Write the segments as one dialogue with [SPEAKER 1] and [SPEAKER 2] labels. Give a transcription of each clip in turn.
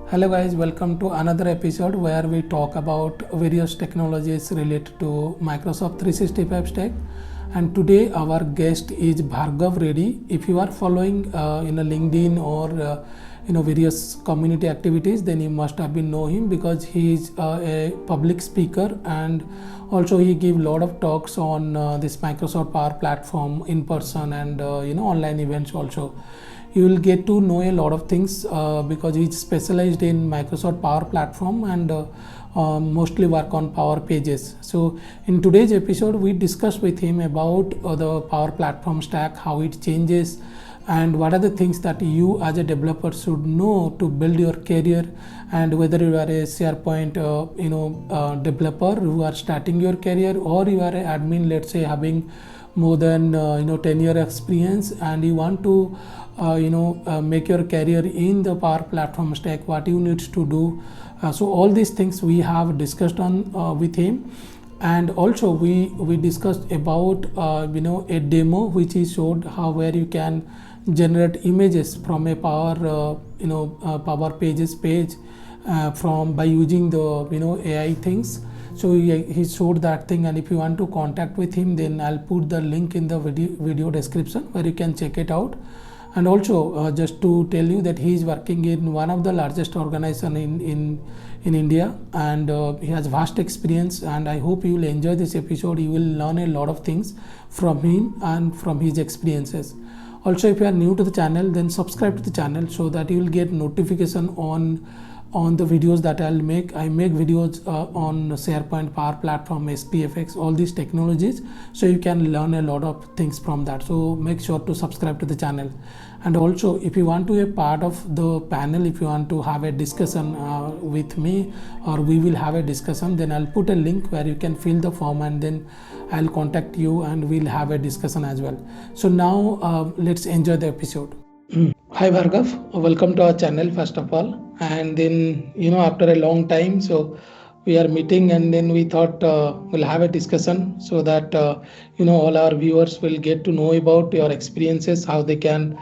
[SPEAKER 1] Hello guys, welcome to another episode where we talk about various technologies related to Microsoft 365 stack. And today our guest is Bhargav Reddy. If you are following in a LinkedIn or various community activities, then you must have been know him because he is a public speaker, and also he give lot of talks on this Microsoft Power Platform in person and online events also. You will get to know a lot of things because he's specialized in Microsoft Power Platform and mostly work on Power Pages. So in today's episode, we discuss with him about the Power Platform stack, how it changes, and what are the things that you as a developer should know to build your career, and whether you are a SharePoint developer who are starting your career, or you are an admin, let's say having more than 10-year experience and you want to make your career in the Power Platform stack, what you need to do. So all these things we have discussed on with him, and also we discussed about a demo which he showed how where you can generate images from a Power Pages page from by using the AI things. So he showed that thing, and if you want to contact with him, then I'll put the link in the video description where you can check it out. And also just to tell you that he is working in one of the largest organization in India, and he has vast experience, and I hope you will enjoy this episode. You will learn a lot of things from him and from his experiences. Also, if you are new to the channel, then subscribe to the channel so that you will get notification on the videos that I'll make. I make videos on SharePoint, Power Platform, SPFX, all these technologies, so you can learn a lot of things from that. So make sure to subscribe to the channel. And also, if you want to be a part of the panel, if you want to have a discussion with me, or we will have a discussion, then I'll put a link where you can fill the form, and then I'll contact you and we'll have a discussion as well. So now let's enjoy the episode. Hi Bhargav, welcome to our channel first of all. And then after a long time, so we are meeting, and then we thought we'll have a discussion so that all our viewers will get to know about your experiences, how they can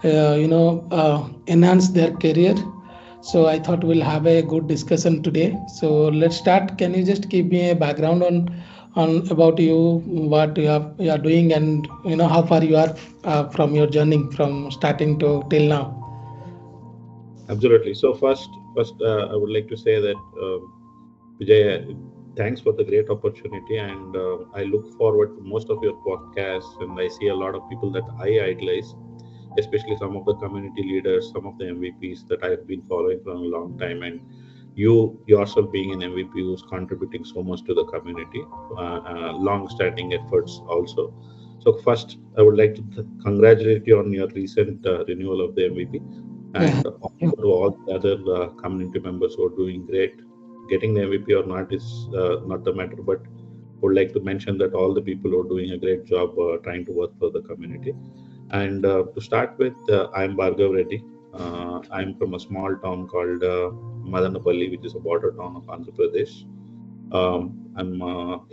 [SPEAKER 1] enhance their career. So I thought we'll have a good discussion today. So let's start. Can you just give me a background on about you, what you are doing, and how far you are from your journey from starting to till now?
[SPEAKER 2] Absolutely. So first, I would like to say that Vijay, thanks for the great opportunity, and I look forward to most of your podcasts, and I see a lot of people that I idolize, especially some of the community leaders, some of the MVPs that I have been following for a long time, and you yourself being an MVP who's contributing so much to the community, long-standing efforts also. So first, I would like to congratulate you on your recent renewal of the MVP,
[SPEAKER 1] Yeah.
[SPEAKER 2] and also to all the other community members who are doing great. Getting the MVP or not is not the matter, but would like to mention that all the people who are doing a great job trying to work for the community. And to start with, I'm Bhargav Reddy. I'm from a small town called Madanapalli, which is a border town of Andhra Pradesh. I'm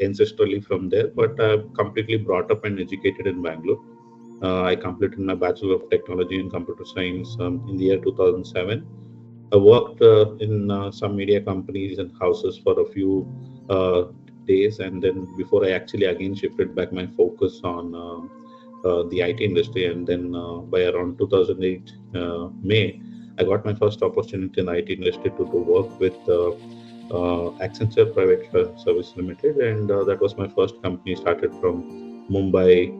[SPEAKER 2] ancestrally from there, but I'm completely brought up and educated in Bangalore. I completed my Bachelor of Technology in Computer Science in the year 2007. I worked in some media companies and houses for a few uh, days, and then before I actually again shifted back my focus on the IT industry, and then by around 2008 May, I got my first opportunity in the IT industry to work with Accenture Private Service Limited, and that was my first company. Started from Mumbai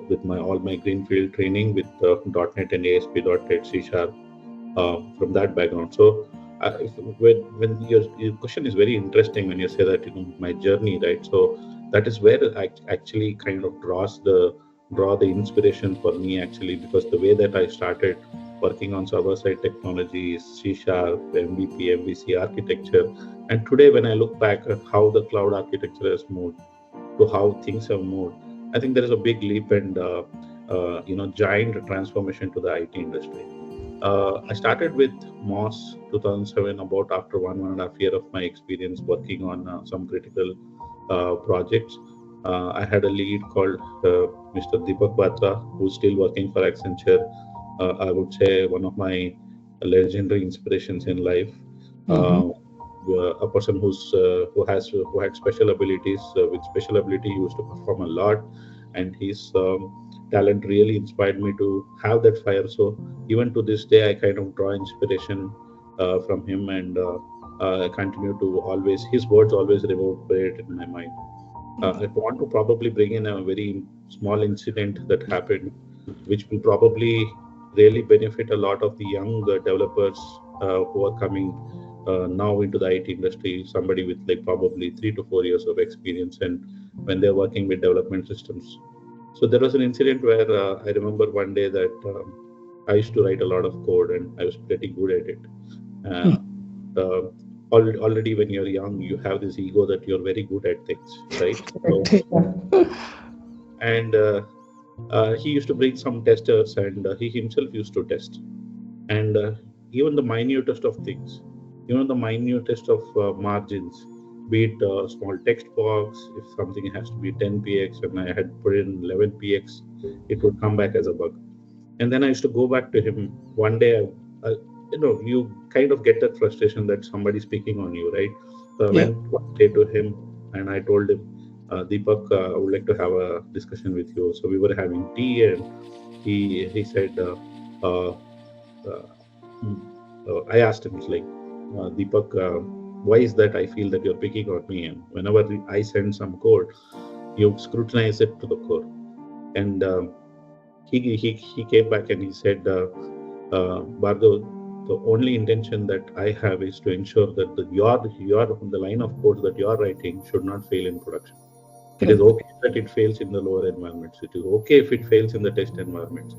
[SPEAKER 2] with my all my greenfield training with .NET and ASP.NET C Sharp from that background. So when your question is very interesting when you say that my journey, right? So that is where I actually kind of draw the inspiration for me actually, because the way that I started working on server side technologies, C Sharp, MVP, MVC architecture, and today when I look back at how the cloud architecture has moved to how things have moved, I think there is a big leap and giant transformation to the IT industry. I started with MOS 2007 about after one and a half year of my experience working on some critical projects. I had a lead called Mr. Deepak Batra, who's still working for Accenture. I would say one of my legendary inspirations in life.
[SPEAKER 1] Mm-hmm.
[SPEAKER 2] A person who had special abilities. With special ability, he used to perform a lot, and his talent really inspired me to have that fire. So even to this day, I kind of draw inspiration from him, and I continue to always his words always reverberate in my mind. I want to probably bring in a very small incident that happened, which will probably really benefit a lot of the young developers who are coming now into the IT industry. Somebody with like probably 3 to 4 years of experience, and when they're working with development systems. So there was an incident where I remember one day that I used to write a lot of code, and I was pretty good at it. Uh, uh, Already when you're young, you have this ego that you're very good at things, right? So,
[SPEAKER 1] Correct. Yeah.
[SPEAKER 2] and he used to bring some testers, and he himself used to test. And even the minutest of things, even the minutest of margins, be it small text box, if something has to be 10 px and I had put in 11 px, it would come back as a bug. And then I used to go back to him one day. You kind of get that frustration that somebody's picking on you, right? So I
[SPEAKER 1] Yeah.
[SPEAKER 2] went one day to him and I told him, Deepak, I would like to have a discussion with you. So we were having tea, and he said, uh, uh, mm, I asked him, it's like, Deepak, why is that I feel that you're picking on me? And whenever I send some code, you scrutinize it to the core. And he came back and he said, Bhargav, the only intention that I have is to ensure that the line of code that you're writing should not fail in production. It is
[SPEAKER 1] Correct.
[SPEAKER 2] okay that it fails in the lower environments. It is okay if it fails in the test environments.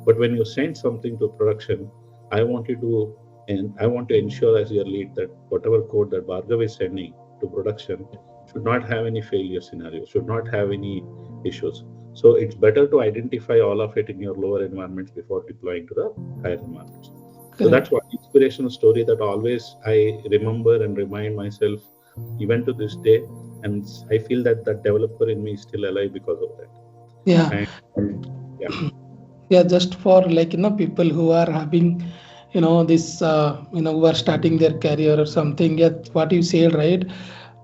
[SPEAKER 2] But when you send something to production, I want you to, and I want to ensure as your lead that whatever code that Bhargav is sending to production should not have any failure scenarios, should not have any issues. So it's better to identify all of it in your lower environments before deploying to the higher environments. So
[SPEAKER 1] Correct.
[SPEAKER 2] that's one inspirational story that always I remember and remind myself even to this day. And I feel that that developer in me is still alive because of that.
[SPEAKER 1] Yeah.
[SPEAKER 2] And yeah.
[SPEAKER 1] Yeah, just for like people who are having this who are starting their career or something. Yeah, what you said, right?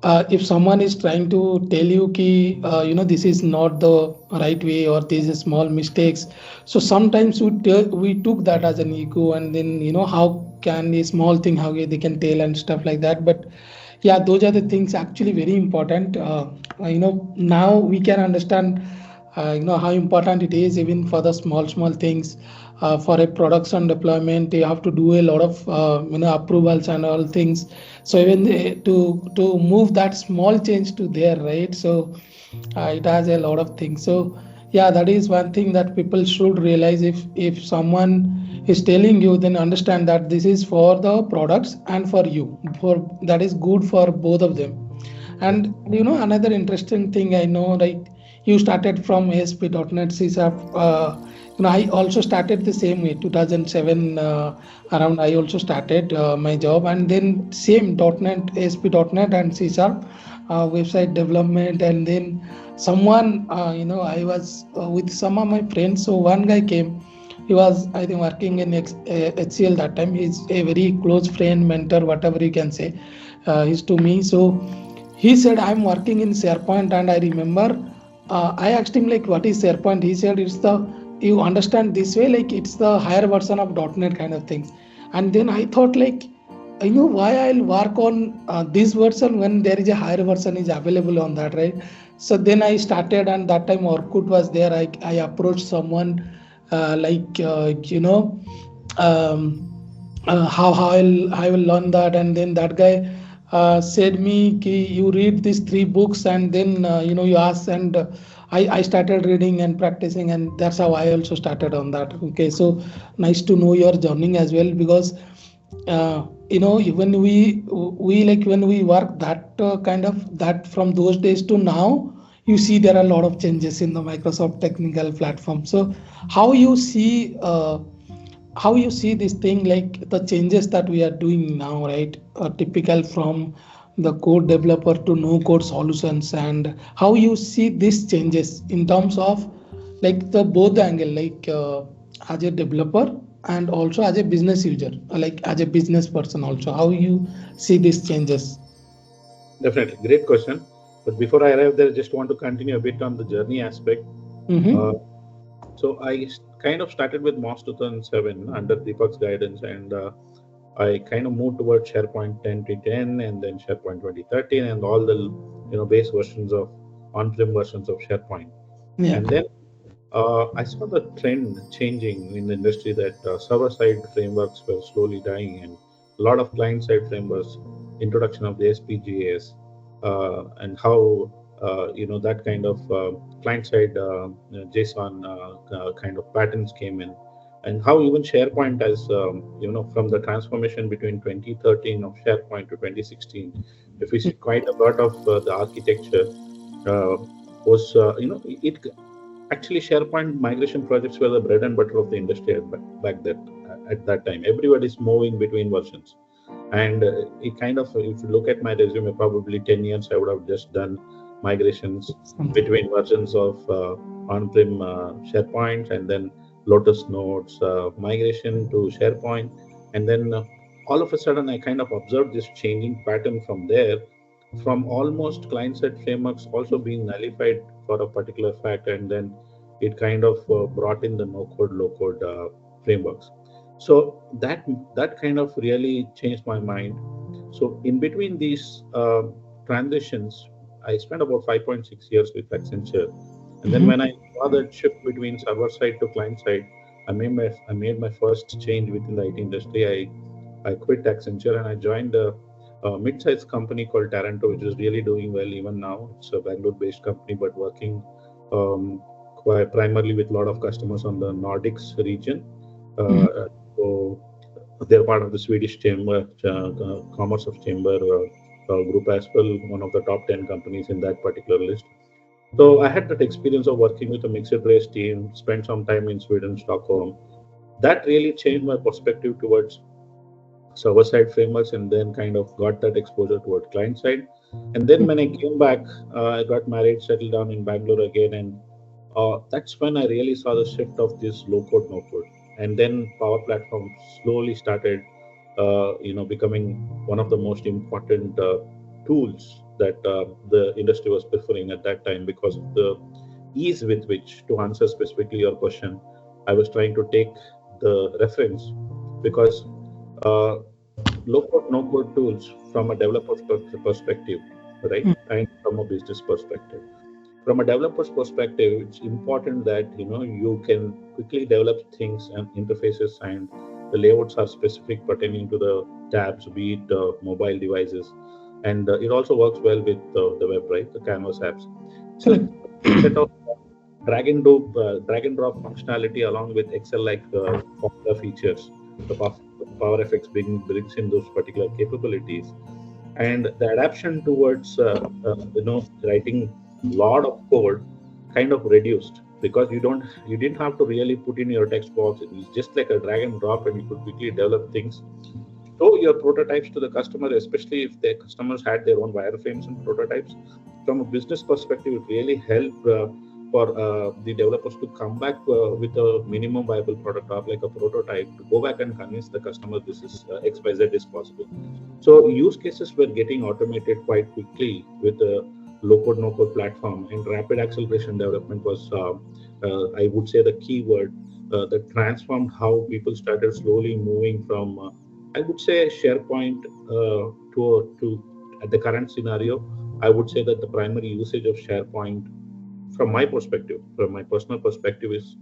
[SPEAKER 1] If someone is trying to tell you ki this is not the right way, or these are small mistakes, so sometimes we took that as an ego, and then how can a small thing, how they can tell and stuff like that. But yeah, those are the things actually very important. Now we can understand how important it is, even for the small things. For a production deployment, you have to do a lot of approvals and all things. So even to move that small change to there, right? So it has a lot of things. So yeah, that is one thing that people should realize. If someone is telling you, then understand that this is for the products and for you, for that is good for both of them.
[SPEAKER 2] Yeah.
[SPEAKER 1] And another interesting thing, I know, right? You started from ASP.NET C Sharp. I also started the same way, 2007 around. I also started my job, and then same .NET, ASP.NET, and C Sharp website development. And then someone, I was with some of my friends. So one guy came. He was, I think, working in HCL that time. He's a very close friend, mentor, whatever you can say. He's to me. So he said, I'm working in SharePoint. And I remember I asked him, like, what is SharePoint? He said, it's the, you understand this way, like it's the higher version of .NET kind of things. And then I thought, like, I know why I'll work on this version when there is a higher version is available on that, right? So then I started, and that time Orkut was there. I approached someone, um, I will learn that. And then that guy said me, ki, you read these three books, and then you ask. And I started reading and practicing, and that's how I also started on that. Okay, so nice to know your journey as well. Because when we like when we work that kind of that, from those days to now, you see there are a lot of changes in the Microsoft technical platform. So how you see this thing, like the changes that we are doing now, right? Typical from the code developer to no code solutions, and how you see these changes in terms of like the both angle, like as a developer and also as a business user, like as a business person also, how you see these changes?
[SPEAKER 2] Definitely, great question. But before I arrive there, just want to continue a bit on the journey aspect. Uh,
[SPEAKER 1] Mm-hmm.
[SPEAKER 2] so kind of started with MOS 2007 under Deepak's guidance, and I kind of moved towards SharePoint 10 and then SharePoint 2013 and all the base versions of on-prem versions of SharePoint.
[SPEAKER 1] Yeah.
[SPEAKER 2] And then I saw the trend changing in the industry that server-side frameworks were slowly dying, and a lot of client-side frameworks, introduction of the SPGAs, and how that kind of client-side JSON kind of patterns came in, and how even SharePoint as from the transformation between 2013 of SharePoint to 2016, if we see quite a lot of the architecture uh, was it actually SharePoint migration projects were the bread and butter of the industry back then. At that time, everybody's moving between versions, and it kind of, if you look at my resume, probably 10 years I would have just done migrations
[SPEAKER 1] Something.
[SPEAKER 2] between versions of on-prem SharePoint, and then Lotus Notes migration to SharePoint, and then all of a sudden I kind of observed this changing pattern from there, from almost client-side frameworks also being nullified for a particular fact, and then it kind of brought in the no-code, low-code frameworks. So that kind of really changed my mind. So in between these transitions, I spent about 5.6 years with Accenture, and then when I
[SPEAKER 1] Mm-hmm.
[SPEAKER 2] saw that shift between server side to client side, I made my first change within the IT industry. I quit Accenture and I joined a mid-sized company called Taranto, which is really doing well even now. It's a Bangalore-based company, but working quite primarily with a lot of customers on the Nordics region. So they're part of the Swedish Chamber, Commerce of Chamber group as well, one of the top 10 companies in that particular list. So I had that experience of working with a mixed race team, spent some time in Sweden, Stockholm. That really changed my perspective towards server side frameworks, and then kind of got that exposure toward client side. And then when I came back, I got married, settled down in Bangalore again, and that's when I really saw the shift of this low code, no code. And then Power Platform slowly started, becoming one of the most important tools that the industry was preferring at that time because of the ease with which, to answer specifically your question, I was trying to take the reference, because uh, low code, no code tools from a developer's perspective, right? And from a business perspective. From a developer's perspective, it's important that you can quickly develop things and interfaces, and the layouts are specific pertaining to the tabs, be it mobile devices, and it also works well with the web, right? The Canvas apps. So
[SPEAKER 1] Correct.
[SPEAKER 2] set of drag and drop functionality along with Excel-like formula features. The Power FX brings in those particular capabilities, and the adaptation towards writing lot of code kind of reduced, because you didn't have to really put in your text box. It was just like a drag and drop, and you could quickly develop things, show your prototypes to the customer, especially if the customers had their own wireframes and prototypes. From a business perspective, it really helped for the developers to come back with a minimum viable product or like a prototype, to go back and convince the customer this is XYZ is possible. So use cases were getting automated quite quickly with a low code no code platform, and rapid acceleration development was, I would say, the key word that transformed how people started slowly moving from, I would say, SharePoint to at the current scenario. I would say that the primary usage of SharePoint, from my perspective, from my personal perspective, is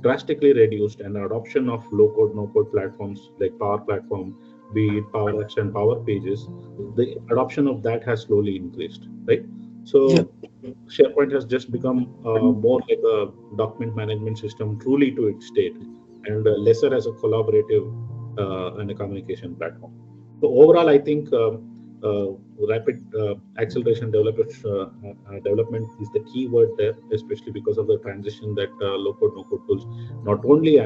[SPEAKER 2] drastically reduced, and the adoption of low code, no code platforms like Power Platform, be it Power Apps and Power Pages, the adoption of that has slowly increased, right?
[SPEAKER 1] Yeah.
[SPEAKER 2] So SharePoint has just become more like a document management system, truly to its state, and lesser as a collaborative and a communication platform. So overall, I think uh, rapid acceleration development is the key word there, especially because of the transition that low-code, no-code tools, not only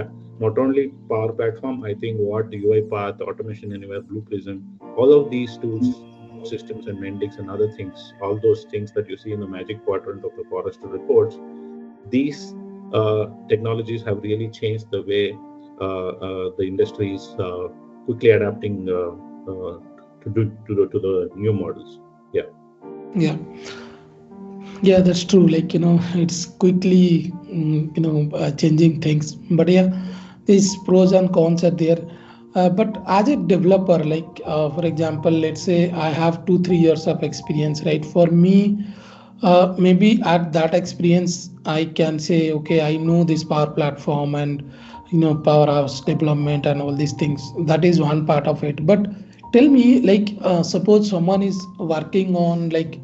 [SPEAKER 2] Power Platform. I think what UiPath, Automation Anywhere, Blue Prism, all of these tools, systems and Mendix and other things, all those things that you see in the magic quadrant of the Forrester reports, these technologies have really changed the way the industry is quickly adapting to the new models. Yeah.
[SPEAKER 1] Yeah. Yeah, that's true. Like, it's quickly, changing things. But yeah, these pros and cons are there. But as a developer, like, for example, let's say I have 2 3 years of experience, right? For me, maybe at that experience, I can say, okay, I know this Power Platform and, powerhouse development and all these things. That is one part of it. But tell me, like, suppose someone is working on, like,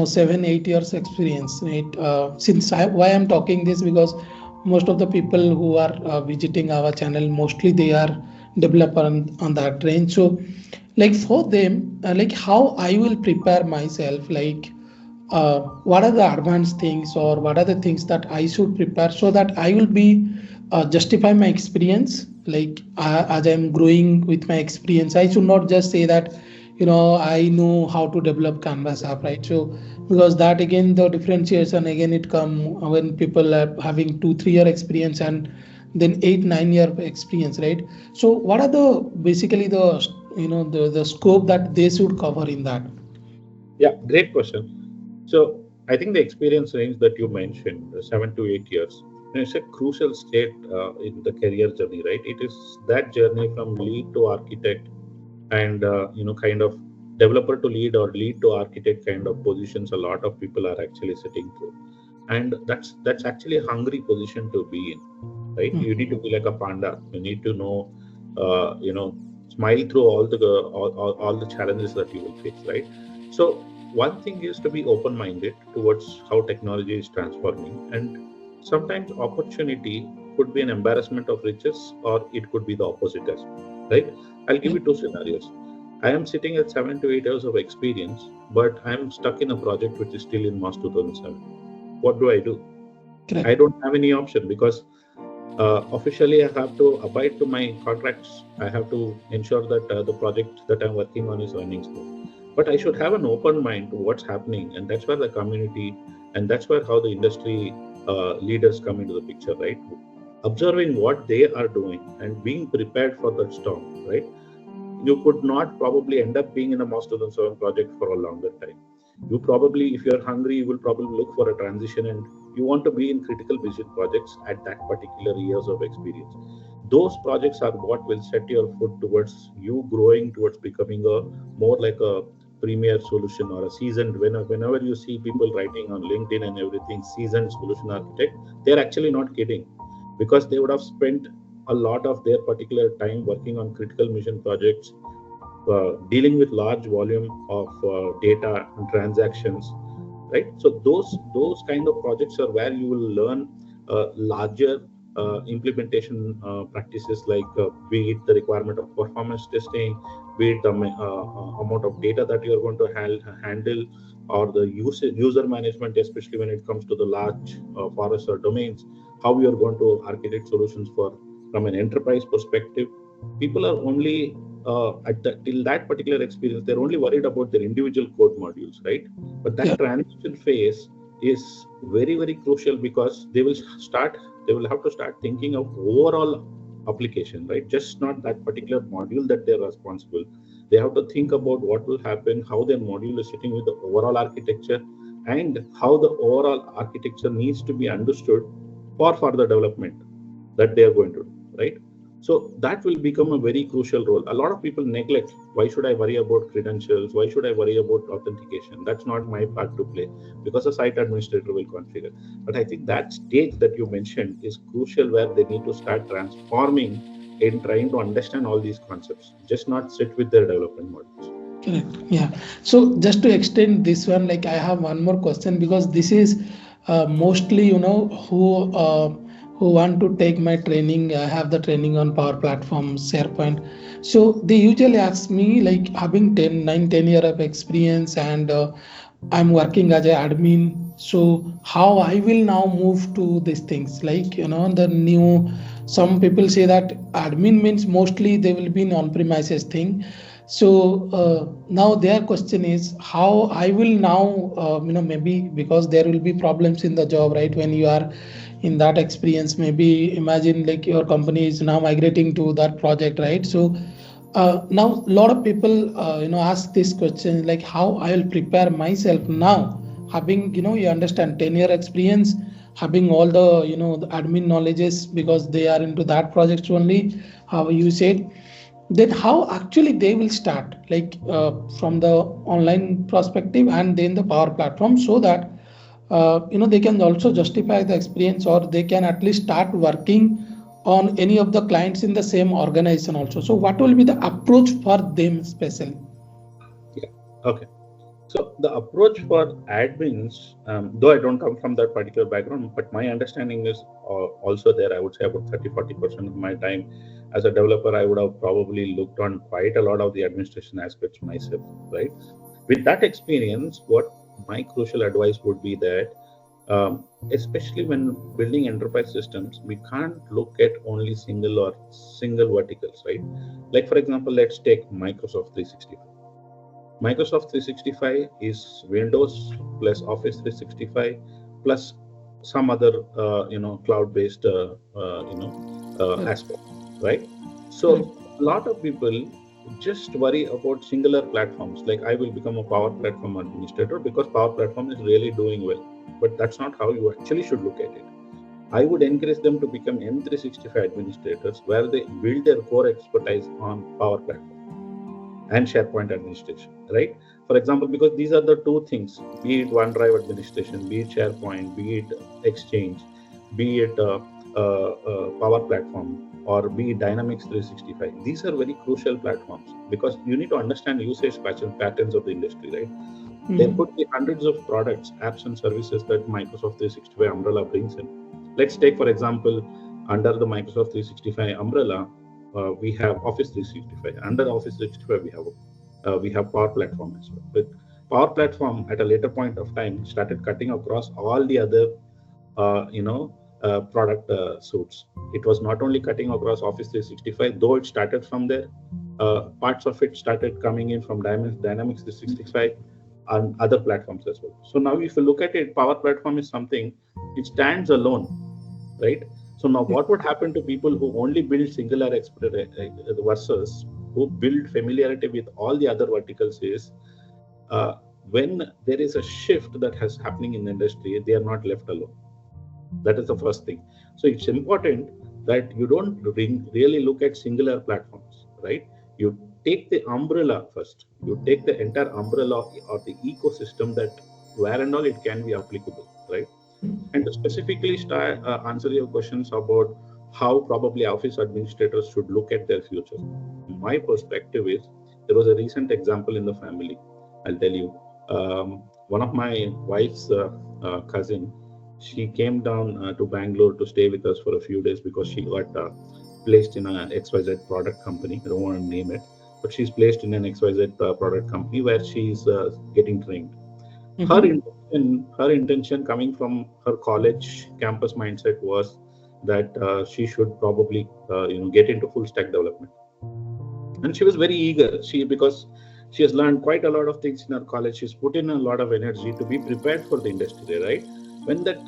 [SPEAKER 1] 7 8 years experience, right? Why I'm talking this, because most of the people who are visiting our channel, mostly they are developer on that range. So like for them, like how I will prepare myself, like what are the advanced things, or what are the things that I should prepare, so that I will be justify my experience. Like as I'm growing with my experience, I should not just say that I know how to develop Canvas app, right? So because that again, the differentiation again, it come when people are having 2 3 year experience and then 8 9 year experience, right? So what are the basically the the scope that they should cover in that?
[SPEAKER 2] Yeah, great question. So I think the experience range that you mentioned, 7 to 8 years, it's a crucial state in the career journey, right? It is that journey from lead to architect, and kind of developer to lead or lead to architect kind of positions. A lot of people are actually sitting through, and that's actually a hungry position to be in, right? You need to be like a panda. You need to know, smile through all the challenges that you will face, right? So one thing is to be open-minded towards how technology is transforming, and sometimes opportunity could be an embarrassment of riches, or it could be the opposite as well, right? I'll give
[SPEAKER 1] Yeah,
[SPEAKER 2] you two scenarios. I am sitting at 7 to 8 years of experience, but I'm stuck in a project which is still in March 2007. What do I do? I
[SPEAKER 1] correct.
[SPEAKER 2] don't have any option, because officially I have to abide to my contracts. I have to ensure that the project that I'm working on is running smooth. But I should have an open mind to what's happening, and that's where the community, and that's where how the industry leaders come into the picture, right? Observing what they are doing and being prepared for that storm, right? You could not probably end up being in a March 2007 project for a longer time. You probably, if you're hungry, you will probably look for a transition, and you want to be in critical vision projects at that particular years of experience. Those projects are what will set your foot towards you growing towards becoming a more like a premier solution or a seasoned. Whenever you see people writing on LinkedIn and everything, seasoned solution architect, they're actually not kidding, because they would have spent a lot of their particular time working on critical mission projects, dealing with large volume of data and transactions, right? So those kind of projects are where you will learn larger implementation practices, like be it the requirement of performance testing, be it the amount of data that you are going to handle, or the user management, especially when it comes to the large forests or domains, how you are going to architect solutions for from an enterprise perspective. People are only till that particular experience, they're only worried about their individual code modules, right? But
[SPEAKER 1] Yeah.
[SPEAKER 2] that transition phase is very very crucial, because they will have to start thinking of overall application, right? Just not that particular module that they're responsible. They have to think about what will happen, how their module is sitting with the overall architecture, and how the overall architecture needs to be understood for further development that they are going to do, right? So that will become a very crucial role. A lot of people neglect, why should I worry about credentials, why should I worry about authentication? That's not my part to play, because a site administrator will configure. But I think that stage that you mentioned is crucial, where they need to start transforming in trying to understand all these concepts, just not sit with their development models.
[SPEAKER 1] Correct. Yeah. So just to extend this one, like I have one more question, because this is mostly who want to take my training. I have the training on Power Platform, SharePoint. So they usually ask me, like having 10 9 10 year of experience, and I'm working as an admin. So how I will now move to these things, like the new. Some people say that admin means mostly they will be in on-premises thing. So now their question is how I will now maybe because there will be problems in the job, right? When you are in that experience. Maybe imagine like your company is now migrating to that project, right? So now a lot of people ask this question, like how I will prepare myself now, having you understand 10-year experience, having all the the admin knowledges, because they are into that project only, how you said. Then how actually they will start, like from the online perspective and then the power platform, so that they can also justify the experience, or they can at least start working on any of the clients in the same organization also. So what will be the approach for them especially?
[SPEAKER 2] Yeah. Okay. So the approach for admins, though I don't come from that particular background, but my understanding is also there. I would say about 30-40% of my time as a developer, I would have probably looked on quite a lot of the administration aspects myself, right? With that experience, what my crucial advice would be that, especially when building enterprise systems, we can't look at only single verticals, right? Like for example, let's take Microsoft 365. Microsoft 365 is Windows plus Office 365 plus some other cloud-based
[SPEAKER 1] Correct.
[SPEAKER 2] aspect, right?
[SPEAKER 1] Correct.
[SPEAKER 2] So a lot of people just worry about singular platforms. Like I will become a Power Platform administrator because Power Platform is really doing well, but that's not how you actually should look at it. I would encourage them to become M365 administrators, where they build their core expertise on Power Platform and SharePoint administration, right? For example, because these are the two things, be it OneDrive administration, be it SharePoint, be it Exchange, be it Power Platform, or be it Dynamics 365. These are very crucial platforms because you need to understand usage patterns of the industry, right? There
[SPEAKER 1] Mhm.
[SPEAKER 2] could be hundreds of products, apps, and services that Microsoft 365 umbrella brings in. Let's take, for example, under the Microsoft 365 umbrella, we have Office 365. Under Office 365, we have Power Platform as well. But Power Platform, at a later point of time, started cutting across all the other product suites. It was not only cutting across Office 365, though it started from there. Parts of it started coming in from Dynamics 365 and other platforms as well. So now, if you look at it, Power Platform is something, it stands alone, right? So now, what would happen to people who only build singular expert versus who build familiarity with all the other verticals is, uh, when there is a shift that has happening in the industry, they are not left alone. That is the first thing. So it's important that you don't really look at singular platforms, right? You take the umbrella first. You take the entire umbrella or the ecosystem, that where and all it can be applicable, right? And to specifically answer your questions about how probably office administrators should look at their future, my perspective is, there was a recent example in the family. I'll tell you. One of my wife's cousin, she came down to Bangalore to stay with us for a few days because she got placed in an XYZ product company. I don't want to name it, but she's placed in an XYZ product company where she's getting trained. her
[SPEAKER 1] Mhm.
[SPEAKER 2] intention her intention coming from her college campus mindset was that she should probably get into full stack development, and she was very eager. Because she has learned quite a lot of things in her college, she's put in a lot of energy to be prepared for the industry, right? When that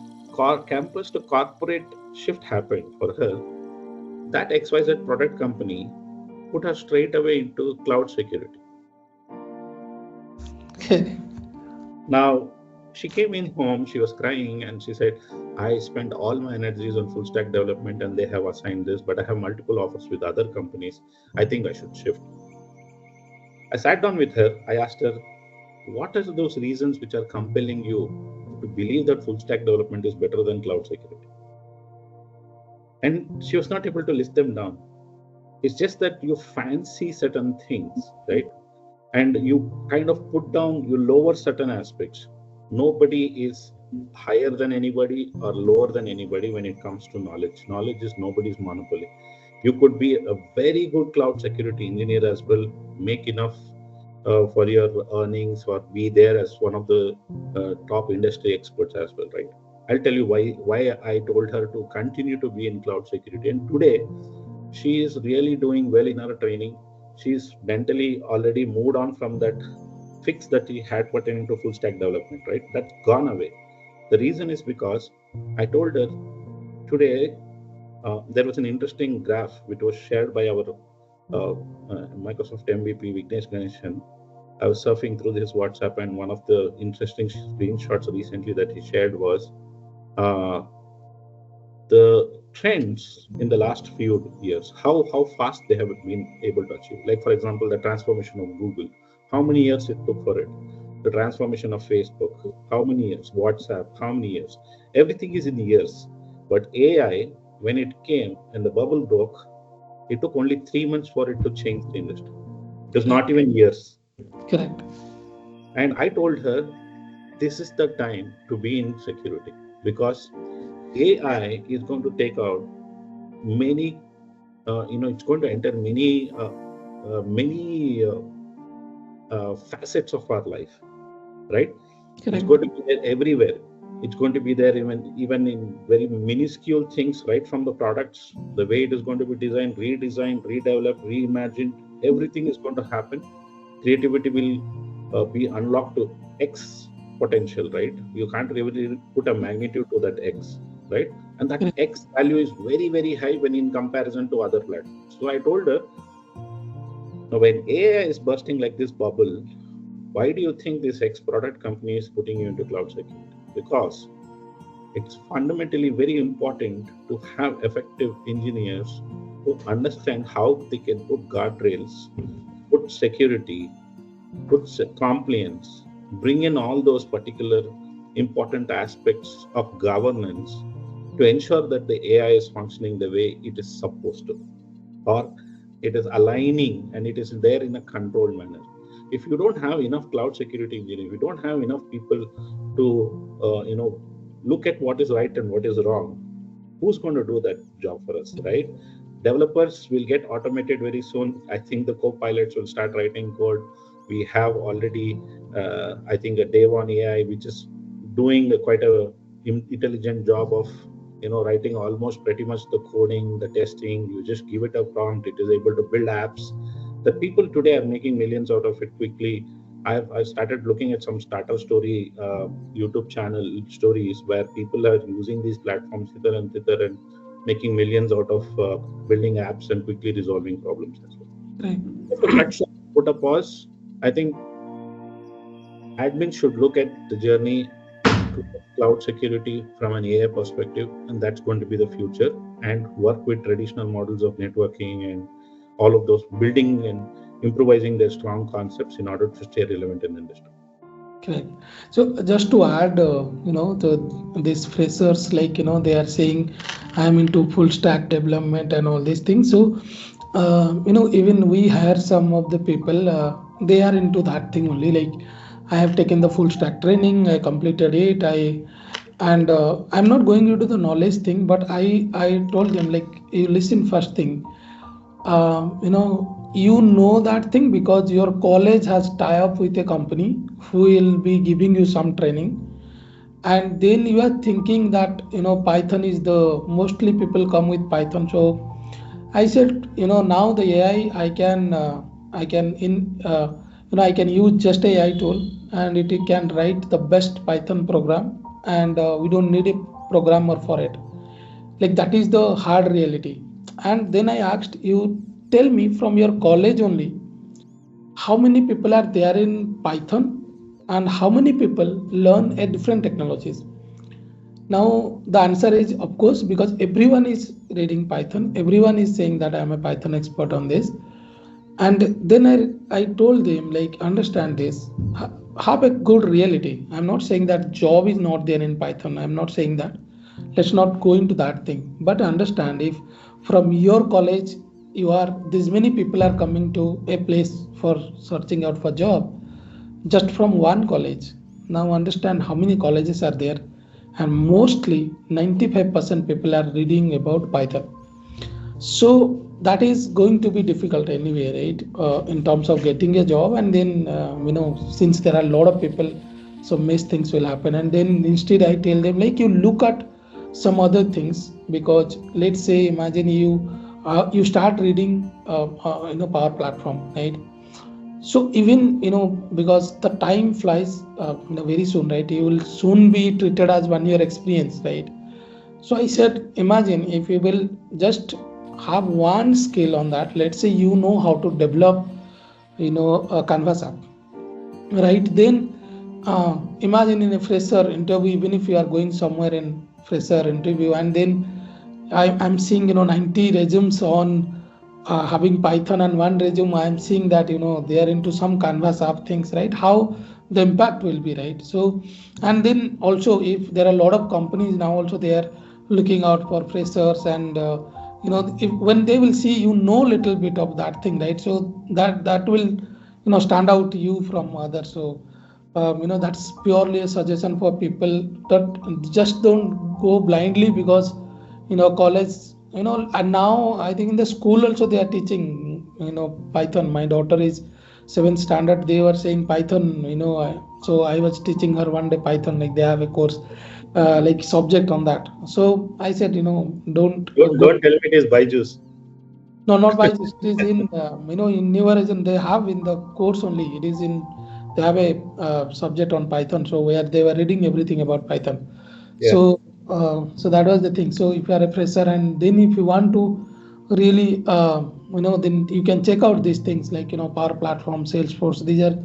[SPEAKER 2] campus to corporate shift happened for her, that XYZ product company put her straight away into cloud security.
[SPEAKER 1] Okay.
[SPEAKER 2] Now, she came in home, she was crying, and she said, I spent all my energies on full stack development and they have assigned this, but I have multiple offers with other companies. I think I should shift. I sat down with her. I asked her, what are those reasons which are compelling you to believe that full stack development is better than cloud security? And she was not able to list them down. It's just that you fancy certain things, right? And you kind of put down, you lower certain aspects. Nobody is higher than anybody or lower than anybody when it comes to knowledge. Knowledge is nobody's monopoly. You could be a very good cloud security engineer as well, make enough for your earnings, or be there as one of the top industry experts as well, right? I'll tell you why I told her to continue to be in cloud security. And today she is really doing well in her training. She's mentally already moved on from that fix that he had pertaining to full stack development, right? That's gone away. The reason is because I told her, Today, there was an interesting graph which was shared by our Microsoft MVP Vignesh Ganeshan. I was surfing through his WhatsApp, and one of the interesting screenshots recently that he shared was uh, the trends in the last few years, how fast they have been able to achieve. Like, for example, the transformation of Google, how many years it took for it. The transformation of Facebook, how many years. WhatsApp, how many years. Everything is in years. But AI, when it came and the bubble broke, it took only 3 months for it to change the industry. It was not even years.
[SPEAKER 1] Correct.
[SPEAKER 2] And I told her, this is the time to be in security, because AI is going to take out many, it's going to enter many facets of our life, right? It's
[SPEAKER 1] Correct.
[SPEAKER 2] going to be there everywhere. It's going to be there even in very minuscule things, right from the products, the way it is going to be designed, redesigned, redeveloped, reimagined. Everything is going to happen. Creativity will be unlocked to X potential, right? You can't really put a magnitude to that X, right? And that
[SPEAKER 1] Correct.
[SPEAKER 2] X value is very, very high when in comparison to other platforms. So I told her, now when AI is bursting like this bubble, why do you think this X product company is putting you into cloud security? Because it's fundamentally very important to have effective engineers who understand how they can put guardrails, put security, put compliance, bring in all those particular important aspects of governance to ensure that the AI is functioning the way it is supposed to, or it is aligning and it is there in a controlled manner. If you don't have enough cloud security engineers, if you don't have enough people to look at what is right and what is wrong, who's going to do that job for us, right? Developers will get automated very soon. I think the co-pilots will start writing code. We have already, I think, a day one AI which is doing quite a intelligent job of writing almost pretty much the coding, the testing. You just give it a prompt, it is able to build apps. The people today are making millions out of it quickly. I started looking at some starter story YouTube channel stories where people are using these platforms hither and thither and making millions out of building apps and quickly resolving problems as well.
[SPEAKER 1] Right.
[SPEAKER 2] To cut short, put a pause. I think admins should look at the journey to cloud security from an AI perspective, and that's going to be the future. And work with traditional models of networking and all of those, building and improvising their strong concepts in order to stay relevant in the industry.
[SPEAKER 1] Correct. So just to add, these freshers, like, they are saying, I'm into full stack development and all these things. So, even we hire some of the people, they are into that thing only. Like, I have taken the full stack training, I completed it, and I'm not going into the knowledge thing, but I told them, like, you listen, first thing, you know that thing because your college has tie up with a company who will be giving you some training, and then you are thinking that Python is the mostly people come with Python. So I said, now the AI, I can I can use just AI tool, and it can write the best Python program, and we don't need a programmer for it. Like, that is the hard reality. And then I asked, you tell me from your college only, how many people are there in Python, and how many people learn a different technologies. Now the answer is, of course, because everyone is reading Python, everyone is saying that I am a Python expert on this. And then I told them, like, understand this, have a good reality. I'm not saying that job is not there in Python, I'm not saying that. Let's not go into that thing, but understand, if from your college you are, this many people are coming to a place for searching out for job, just from one college. Now understand how many colleges are there, and mostly 95% people are reading about Python. So that is going to be difficult anyway, right? In terms of getting a job, and then since there are a lot of people, so many things will happen. And then instead I tell them, like, you look at some other things, because let's say, imagine you start reading Power Platform, right? So even because the time flies very soon, right? You will soon be treated as 1 year experience, right? So I said, imagine if you will just have one skill on that. Let's say you know how to develop, a Canvas app, right? Then imagine in a fresher interview, even if you are going somewhere in fresher interview, and then I'm seeing 90 resumes on having Python, and one resume I'm seeing that they are into some Canvas app things, right? How the impact will be, right? So, and then also if there are a lot of companies now also they are looking out for freshers, and if when they will see little bit of that thing, right? So that will stand out you from others. So that's purely a suggestion for people that just don't go blindly, because college, and now I think in the school also they are teaching Python. My daughter is 7th standard, they were saying Python, so I was teaching her one day Python, like they have a course like subject on that. So I said, don't go.
[SPEAKER 2] Don't tell me it is Byju's.
[SPEAKER 1] No, not by this. It is in in new version they have in the course only. It is in, they have a subject on Python. So where they were reading everything about Python.
[SPEAKER 2] Yeah.
[SPEAKER 1] So that was the thing. So if you are a fresher, and then if you want to really then you can check out these things like Power Platform, Salesforce. These are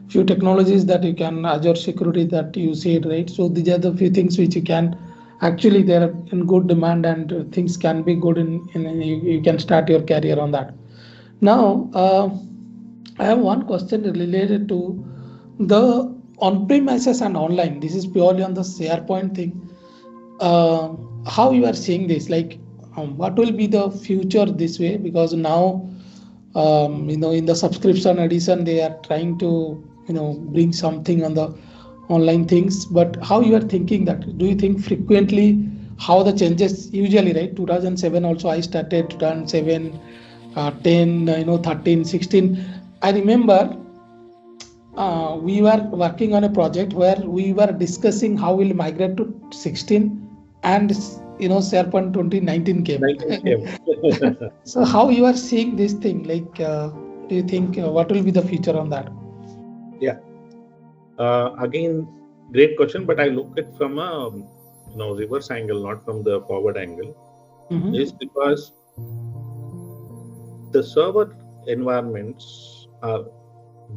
[SPEAKER 1] few technologies that you can, Azure security that you said, right? So these are the few things which you can actually, they're in good demand, and things can be good in you can start your career on that. Now I have one question related to the on-premises and online. This is purely on the SharePoint thing. uh, how you are seeing this, like what will be the future this way, because now in the subscription edition they are trying to bring something on the online things, but how you are thinking that, do you think frequently how the changes usually, right? 2007 also I started, 2007 10 13 16, I remember we were working on a project where we were discussing how we'll migrate to 16, and SharePoint 2019 came.
[SPEAKER 2] 19 came.
[SPEAKER 1] So how you are seeing this thing, like do you think what will be the future on that?
[SPEAKER 2] Yeah. Again, great question, but I look at from a reverse angle, not from the forward angle. Is
[SPEAKER 1] Mm-hmm.
[SPEAKER 2] because the server environments are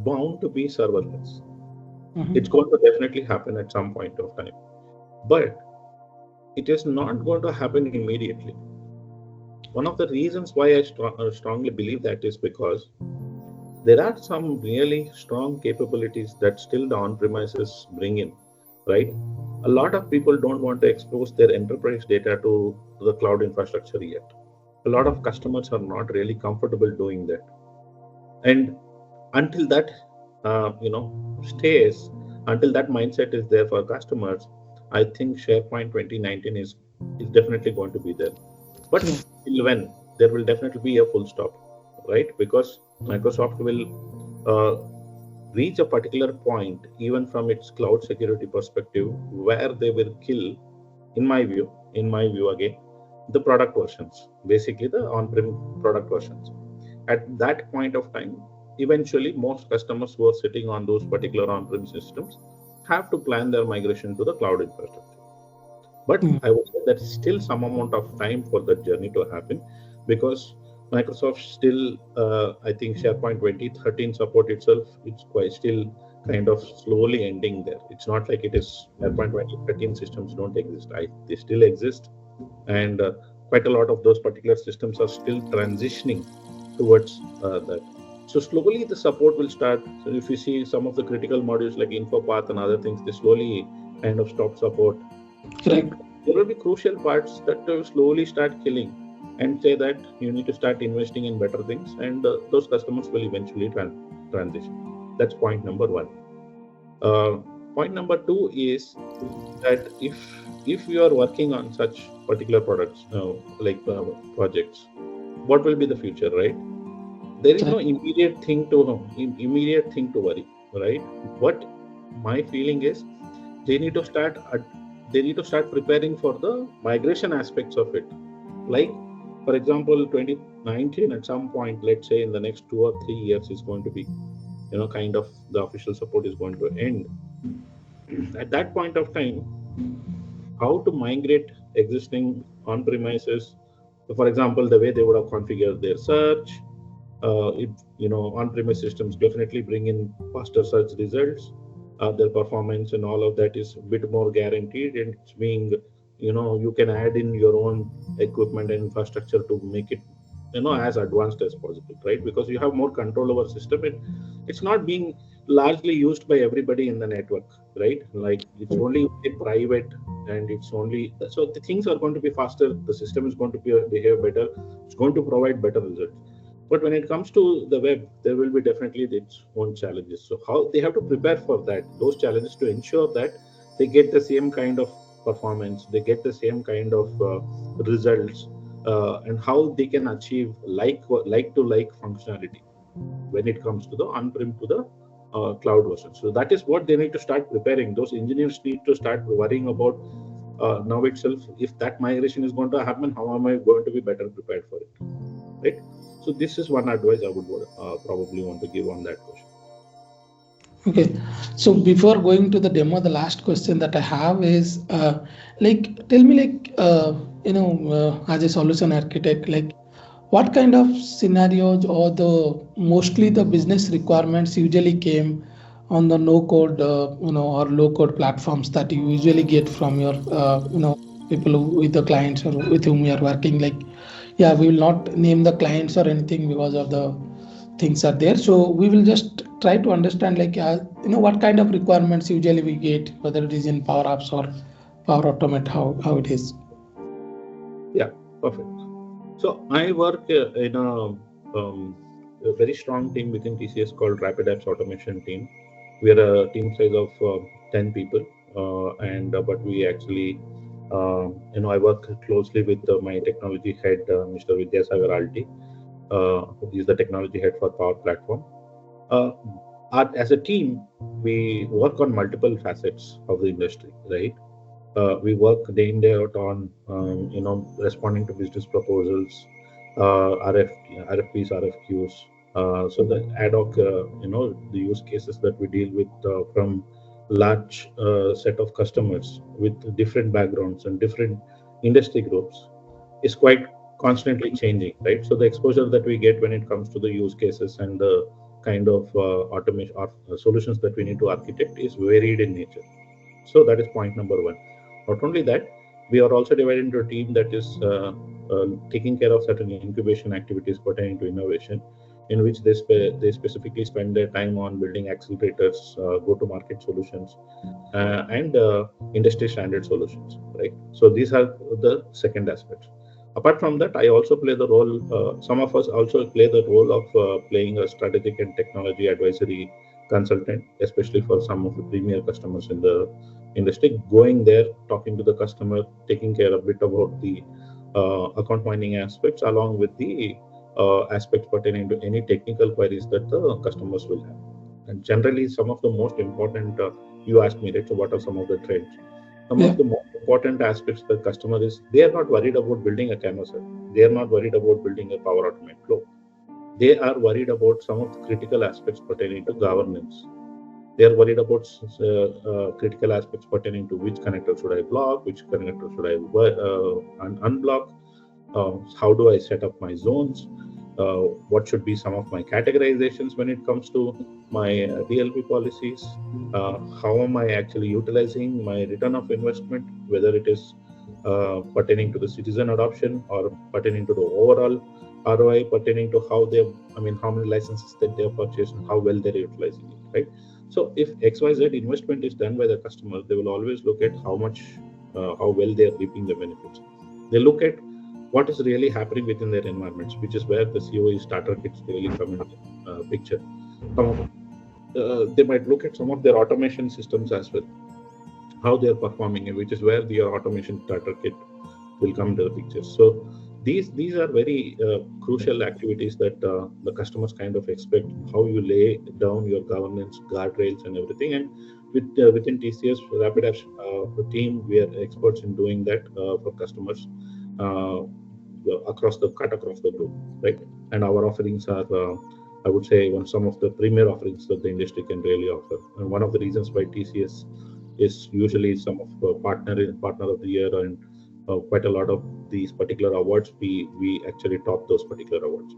[SPEAKER 2] bound to be serverless. It's
[SPEAKER 1] Mm-hmm.
[SPEAKER 2] going to definitely happen at some point of time, but it is not going to happen immediately. One of the reasons why I strongly believe that is because there are some really strong capabilities that still the on-premises bring in, right? A lot of people don't want to expose their enterprise data to the cloud infrastructure yet. A lot of customers are not really comfortable doing that, and until that stays, until that mindset is there for customers, I think SharePoint 2019 is definitely going to be there. But
[SPEAKER 1] True.
[SPEAKER 2] till when, there will definitely be a full stop, right? Because Microsoft will uh, reach a particular point, even from its cloud security perspective, where they will kill, in my view again, the product versions, basically the on-prem product versions. At that point of time, eventually most customers who are sitting on those particular on-prem systems have to plan their migration to the cloud infrastructure. But
[SPEAKER 1] Mm.
[SPEAKER 2] I would say there's still some amount of time for that journey to happen, because Microsoft still, I think SharePoint 2013 support itself, it's quite still kind of slowly ending there. It's not like it is SharePoint 2013 systems don't exist. They still exist, and quite a lot of those particular systems are still transitioning towards that. So slowly the support will start. So if you see some of the critical modules like InfoPath and other things, they slowly kind of stop support. So
[SPEAKER 1] Correct.
[SPEAKER 2] there will be crucial parts that slowly start killing, and say that you need to start investing in better things, and those customers will eventually transition. That's point number one. Uh, Point number two is that if you are working on such particular products, like projects, what will be the future, right? There is no
[SPEAKER 1] Correct.
[SPEAKER 2] immediate thing to worry, right? What my feeling is, they need to start they need to start preparing for the migration aspects of it. Like, for example, 2019 at some point, let's say in the next 2 or 3 years, is going to be, kind of the official support is going to end. At that point of time, how to migrate existing on-premises. So for example, the way they would have configured their search, it, on-premise systems definitely bring in faster search results. Their performance and all of that is a bit more guaranteed, and it's being, you can add in your own equipment and infrastructure to make it, as advanced as possible, right? Because you have more control over system. It's not being largely used by everybody in the network, right? Like it's only private, and it's only so the things are going to be faster. The system is going to behave better. It's going to provide better results. But when it comes to the web, there will be definitely its own challenges. So how they have to prepare for that, those challenges, to ensure that they get the same kind of performance, they get the same kind of results, and how they can achieve like to like functionality when it comes to the on-prem to the cloud version. So that is what they need to start preparing. Those engineers need to start worrying about now itself. If that migration is going to happen, how am I going to be better prepared for it, right? So this is one advice I would probably want to give on that question.
[SPEAKER 1] Okay, so before going to the demo, the last question that I have is, tell me, as a solution architect, what kind of scenarios or the mostly the business requirements usually came on the no code, or low code platforms that you usually get from your, people with the clients or with whom you are working. Yeah, we will not name the clients or anything because of the things are there. So we will just try to understand, what kind of requirements usually we get, whether it is in Power Apps or Power Automate, how it is.
[SPEAKER 2] Yeah, perfect. So I work in a very strong team within TCS called Rapid Apps Automation team. We are a team size of 10 people, and but we actually, I work closely with my technology head, Mr. Vidyasagar Alti, who is the technology head for Power Platform. Uh, as a team, we work on multiple facets of the industry, right? We work day in day out on responding to business proposals, RFPs, RFQs. So the ad hoc, the use cases that we deal with from large set of customers with different backgrounds and different industry groups is quite constantly changing, right? So the exposure that we get when it comes to the use cases and the kind of automation or solutions that we need to architect is varied in nature. So that is point number one. Not only that, we are also divided into a team that is taking care of certain incubation activities pertaining to innovation, in which they specifically spend their time on building accelerators, go-to-market solutions, and industry standard solutions. Right. So these are the second aspects. Apart from that, I also play the role. Some of us also play the role of playing a strategic and technology advisory consultant, especially for some of the premier customers in the industry. Going there, talking to the customer, taking care a bit about the account mining aspects, along with the aspects pertaining to any technical queries that the customers will have. And generally, some of the most important, you asked me, right? So, what are some of the trends? Some
[SPEAKER 1] Yeah.
[SPEAKER 2] of the most important aspects for the customer is they are not worried about building a canvasser. They are not worried about building a Power Automate flow. They are worried about some of the critical aspects pertaining to governance. They are worried about critical aspects pertaining to which connector should I block, which connector should I unblock, how do I set up my zones, what should be some of my categorizations when it comes to my DLP policies, how am I actually utilizing my return of investment, whether it is pertaining to the citizen adoption or pertaining to the overall ROI, pertaining to how they, how many licenses that they have purchased and how well they're utilizing it, right? So if XYZ investment is done by the customer, they will always look at how much, how well they are reaping the benefits. They look at what is really happening within their environments, which is where the COE starter kits really come into the picture. They might look at some of their automation systems as well, how they are performing, which is where the automation starter kit will come into the picture. So these are very crucial activities that the customers kind of expect, how you lay down your governance guardrails and everything. And within TCS Rapid Apps team, we are experts in doing that for customers uh, across the globe, right? And our offerings are, I would say, some of the premier offerings that the industry can really offer. And one of the reasons why TCS is usually some of partner of the year and quite a lot of these particular awards. We actually top those particular awards.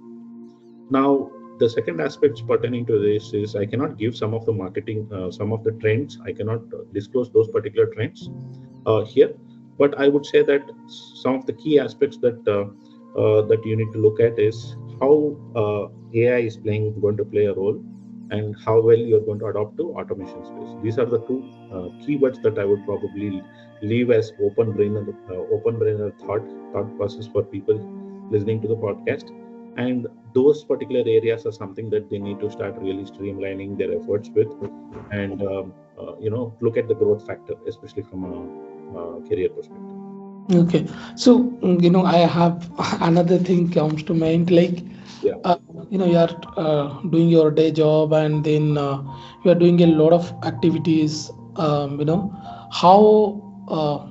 [SPEAKER 2] Now, the second aspect pertaining to this is I cannot give some of the marketing, some of the trends. I cannot disclose those particular trends here, but I would say that some of the key aspects that you need to look at is how AI is going to play a role, and how well you're going to adopt to automation space. These are the two keywords that I would probably leave as open brainer thought process for people listening to the podcast. And those particular areas are something that they need to start really streamlining their efforts with, and look at the growth factor, especially from a career perspective.
[SPEAKER 1] Okay, so I have another thing comes to mind, like
[SPEAKER 2] Yeah,
[SPEAKER 1] uh, you are doing your day job, and then you are doing a lot of activities. How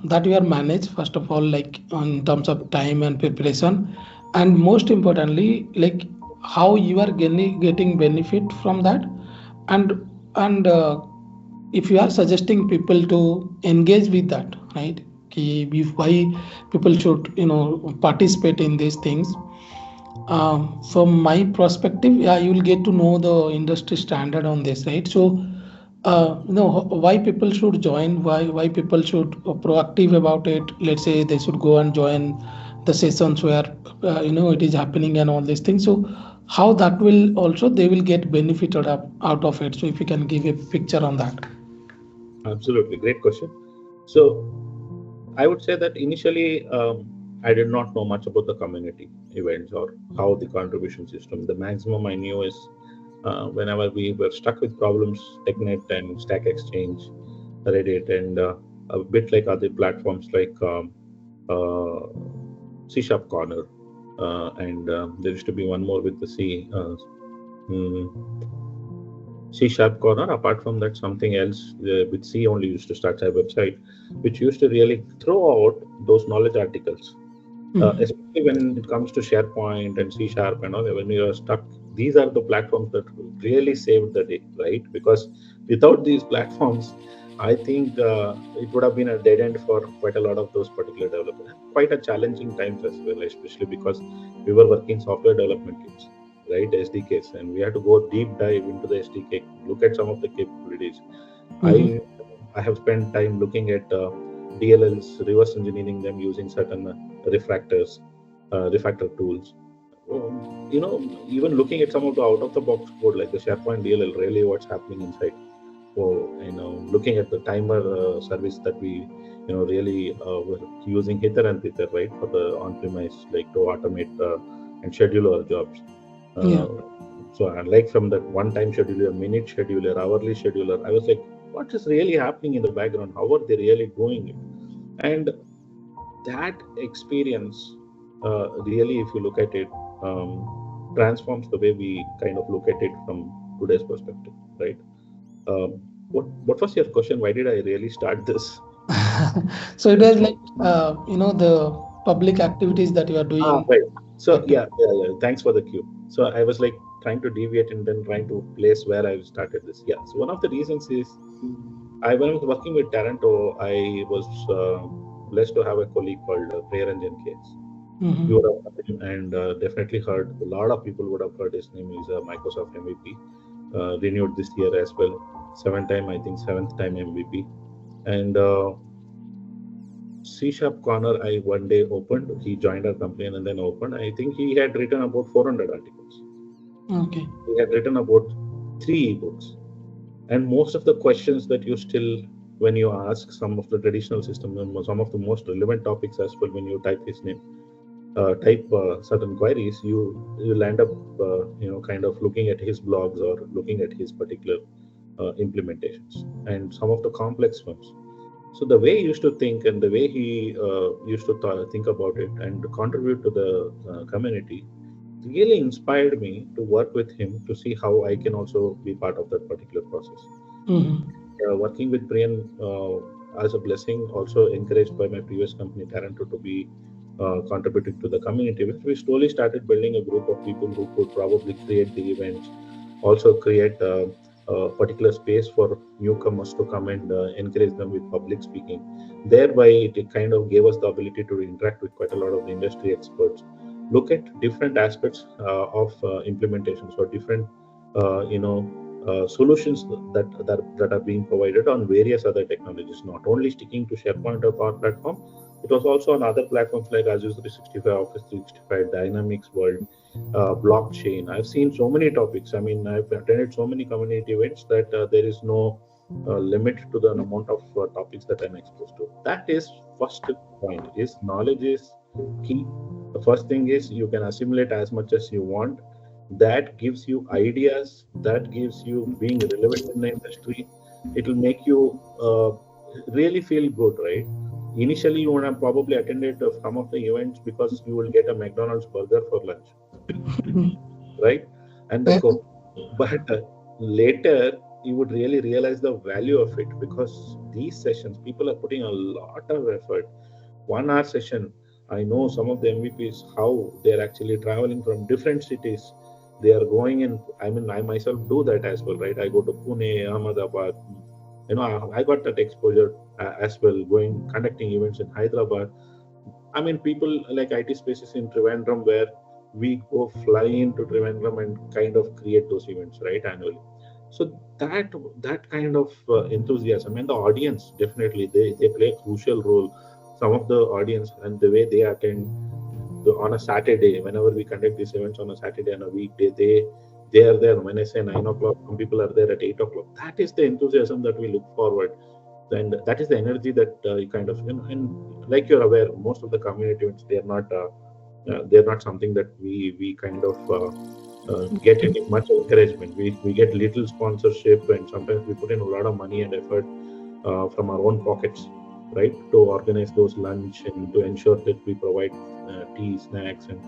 [SPEAKER 1] that you are managed, first of all, like in terms of time and preparation, and most importantly, like how you are getting benefit from that, and and if you are suggesting people to engage with that, right? Why people should participate in these things. From my perspective, yeah, you will get to know the industry standard on this, right? So why people should join, why people should proactive about it. Let's say they should go and join the sessions where it is happening and all these things. So how that will also they will get benefited out of it. So if you can give a picture on that.
[SPEAKER 2] absolutely. Great question. So I would say that initially I did not know much about the community events or how the contribution system. The maximum I knew is whenever we were stuck with problems, TechNet and Stack Exchange, Reddit, and a bit like other platforms like uh, C Sharp Corner, and there used to be one more with the mm, C Sharp Corner. Apart from that, something else with C only used to start a website, which used to really throw out those knowledge articles,
[SPEAKER 1] Mhm.
[SPEAKER 2] especially when it comes to SharePoint and C Sharp and all. When you are stuck, these are the platforms that really saved the day, right? Because without these platforms, I think it would have been a dead end for quite a lot of those particular developers. Quite a challenging times as well, especially because we were working software development kits, right? SDKs, and we had to go deep dive into the SDK, look at some of the capabilities.
[SPEAKER 1] Mhm.
[SPEAKER 2] I I have spent time looking at DLLs, reverse engineering them using certain refactor tools. Even looking at some of the out of the box code like the SharePoint DLL, really what's happening inside. So, looking at the timer service that we, really were using Hither and Thither, right, for the on-premise, like to automate and schedule our jobs.
[SPEAKER 1] Yeah.
[SPEAKER 2] Uh, so, unlike from that one-time scheduler, minute scheduler, hourly scheduler, I was like, what is really happening in the background? How are they really doing it? And that experience, really, if you look at it, transforms the way we kind of look at it from today's perspective, right? What was your question? Why did I really start this?
[SPEAKER 1] So it was like the public activities that you are doing.
[SPEAKER 2] Right. So
[SPEAKER 1] Active.
[SPEAKER 2] yeah. Thanks for the cue. So I was like trying to deviate and then trying to place where I started this. Yeah. So one of the reasons is when I was working with Taranto, I was blessed to have a colleague called Prayaranjan Case. You
[SPEAKER 1] Mhm.
[SPEAKER 2] would have heard him, and definitely heard. A lot of people would have heard his name. He's a Microsoft MVP, renewed this year as well. Seventh time MVP. And C Sharp Corner, I one day opened. He joined our company and then opened. I think he had written about 400 articles.
[SPEAKER 1] Okay.
[SPEAKER 2] He had written about three ebooks. And most of the questions that you still, when you ask some of the traditional systems, and some of the most relevant topics as well, when you type his name, type certain queries, you'll end up, kind of looking at his blogs or looking at his particular implementations and some of the complex ones. So the way he used to think and the way he used to think about it and contribute to the community really inspired me to work with him to see how I can also be part of that particular process.
[SPEAKER 1] Mhm.
[SPEAKER 2] Working with Priyan as a blessing, also encouraged by my previous company, Taranto, to be contributing to the community, which we slowly started building a group of people who could probably create the events, also create particular space for newcomers to come and encourage them with public speaking. Thereby, it kind of gave us the ability to interact with quite a lot of the industry experts, look at different aspects of implementations or different, solutions that are being provided on various other technologies, not only sticking to SharePoint or Power Platform. It was also on other platforms like Azure 365, Office 365, Dynamics World, blockchain. I've seen so many topics. I mean, I've attended so many community events that there is no limit to the amount of topics that I'm exposed to. That is first point. Is knowledge is key. The first thing is you can assimilate as much as you want. That gives you ideas. That gives you being relevant in the industry. It will make you really feel good, right? Initially, you would have probably attended some of the events because you will get a McDonald's burger for lunch, right? And the
[SPEAKER 1] Yeah.
[SPEAKER 2] coke. But later, you would really realize the value of it because these sessions, people are putting a lot of effort. 1 hour session, I know some of the MVPs how they're actually traveling from different cities. They are going in. I mean, I myself do that as well, right? I go to Pune, Ahmedabad. I got that exposure as well, going conducting events in Hyderabad. I mean, people like IT spaces in Trivandrum where we go fly into Trivandrum and kind of create those events, right, annually. So that kind of enthusiasm and the audience definitely they play a crucial role. Some of the audience and the way they attend on a Saturday, whenever we conduct these events on a Saturday and a weekday, they are there. When I say 9 o'clock, some people are there at 8 o'clock. That is the enthusiasm that we look forward, and that is the energy that you kind of and like you're aware, most of the community events they're not something that we kind of get any much encouragement. We get little sponsorship, and sometimes we put in a lot of money and effort from our own pockets, right, to organize those lunch and to ensure that we provide tea, snacks, and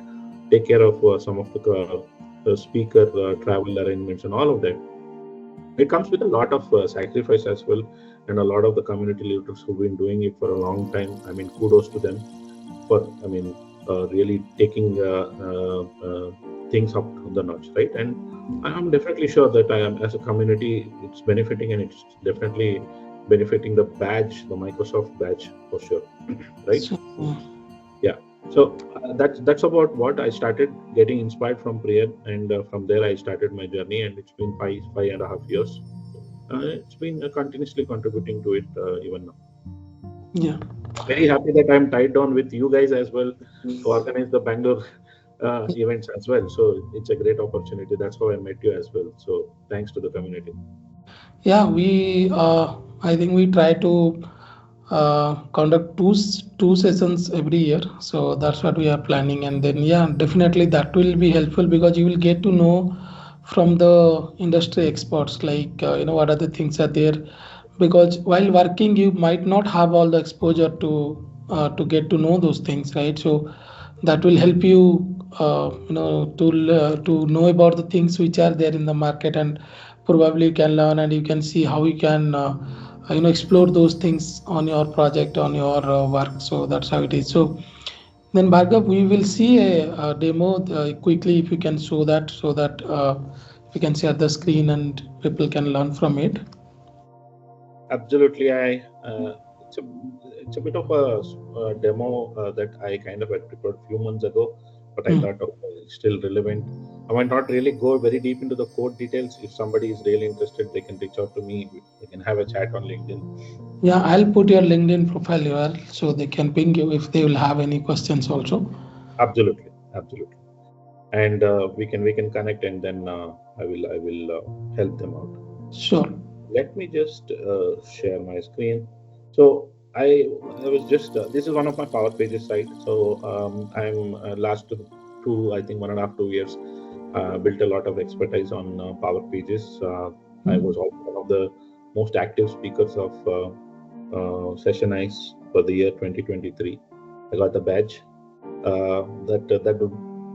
[SPEAKER 2] take care of some of the speaker travel arrangements and all of that. It comes with a lot of sacrifice as well, and a lot of the community leaders who've been doing it for a long time. I mean, kudos to them for, I mean, really taking things up to the notch, right? And I'm definitely sure that I am, as a community, it's benefiting, and it's definitely benefiting the badge, the Microsoft badge for sure, right?
[SPEAKER 1] So,
[SPEAKER 2] Yeah. So that's about what I started getting inspired from prayer, and from there I started my journey, and it's been five and a half years. It's been continuously contributing to it even now.
[SPEAKER 1] yeah.
[SPEAKER 2] Very happy that I'm tied down with you guys as well to organize the Bangalore events as well. So it's a great opportunity. That's how I met you as well. So thanks to the community.
[SPEAKER 1] Yeah, I think we try to conduct two sessions every year. So that's what we are planning. And then, yeah, definitely that will be helpful because you will get to know from the industry experts, like, what are the things are there. Because while working, you might not have all the exposure to get to know those things, right? So that will help you, to know about the things which are there in the market, and probably you can learn and you can see how you can explore those things on your project, on your work. So that's how it is. So then, Bhargav, we will see a demo quickly, if you can show that, so that we can share the screen and people can learn from it.
[SPEAKER 2] Absolutely. It's a it's a bit of a demo that I kind of had prepared a few months ago, but I
[SPEAKER 1] Hmm.
[SPEAKER 2] thought still relevant. I might not really go very deep into the code details. If somebody is really interested, they can reach out to me. We can have a chat on LinkedIn.
[SPEAKER 1] Yeah, I'll put your LinkedIn profile URL so they can ping you if they will have any questions also.
[SPEAKER 2] Absolutely, absolutely. And we can connect, and then I will help them out.
[SPEAKER 1] Sure.
[SPEAKER 2] Let me just share my screen. So I was just this is one of my Power Pages site. So I'm last two, I think 1.5 2 years, built a lot of expertise on Power Pages. I was also one of the most active speakers of Session Ice for the year 2023. I got the badge.